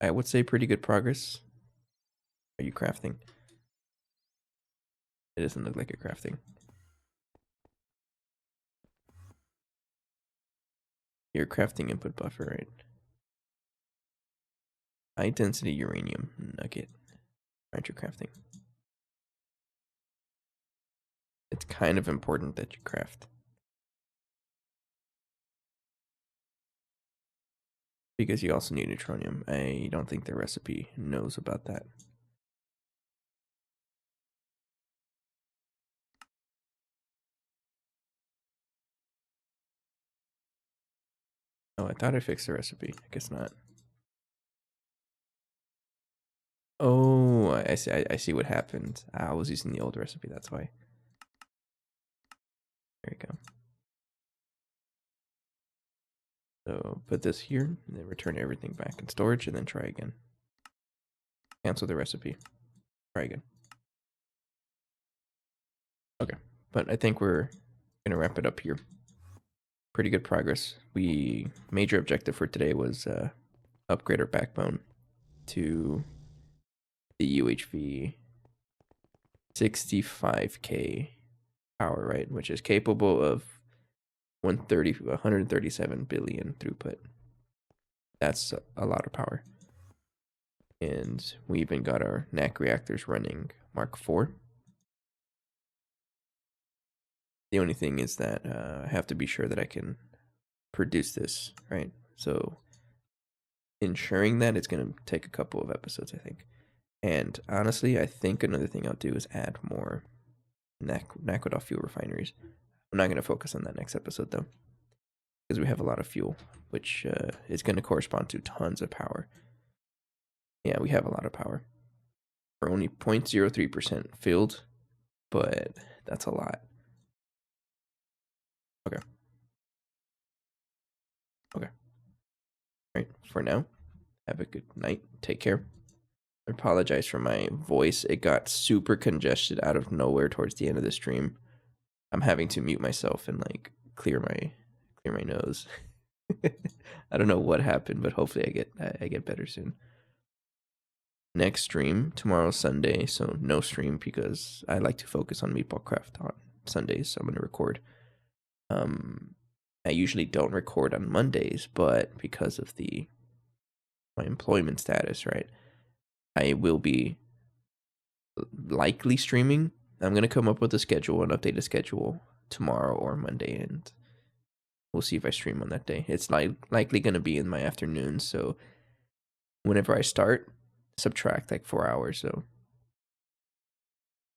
I would say pretty good progress. Are you crafting? It doesn't look like you're crafting. You're crafting input buffer, right? High density uranium nugget. Aren't you crafting? It's kind of important that you craft. Because you also need neutronium. I don't think the recipe knows about that. Oh, I thought I fixed the recipe. I guess not. Oh, I see. I see what happened. I was using the old recipe. That's why. There you go. So put this here, and then return everything back in storage, and then try again. Cancel the recipe. Try again. Okay, but I think we're gonna wrap it up here. Pretty good progress. Major objective for today was upgrade our backbone to the UHV 65K power, right? Which is capable of 137 billion throughput. That's a lot of power. And we even got our Naq reactors running Mark IV. The only thing is that I have to be sure that I can produce this, right? So ensuring that it's going to take a couple of episodes, I think. And honestly, I think another thing I'll do is add more Naq Fuel refineries. I'm not going to focus on that next episode, though, because we have a lot of fuel, which is going to correspond to tons of power. Yeah, we have a lot of power. We're only 0.03% filled, but that's a lot. Okay. Okay. All right, for now, have a good night. Take care. I apologize for my voice. It got super congested out of nowhere towards the end of the stream. I'm having to mute myself and like clear my nose. I don't know what happened, but hopefully I get better soon. Next stream tomorrow, Sunday, so no stream because I like to focus on Meatball Craft on Sundays, so I'm gonna record. I usually don't record on Mondays, but because of my employment status, right, I will be likely streaming. I'm gonna come up with a schedule, an updated schedule tomorrow or Monday, and we'll see if I stream on that day. It's likely gonna be in my afternoon, so whenever I start, subtract like 4 hours, so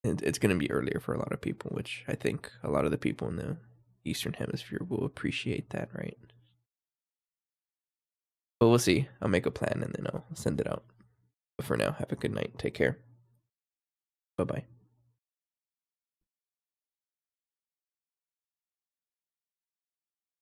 it's gonna be earlier for a lot of people, which I think a lot of the people in the Eastern Hemisphere will appreciate that, right? But we'll see. I'll make a plan and then I'll send it out. But for now, have a good night. Take care. Bye-bye.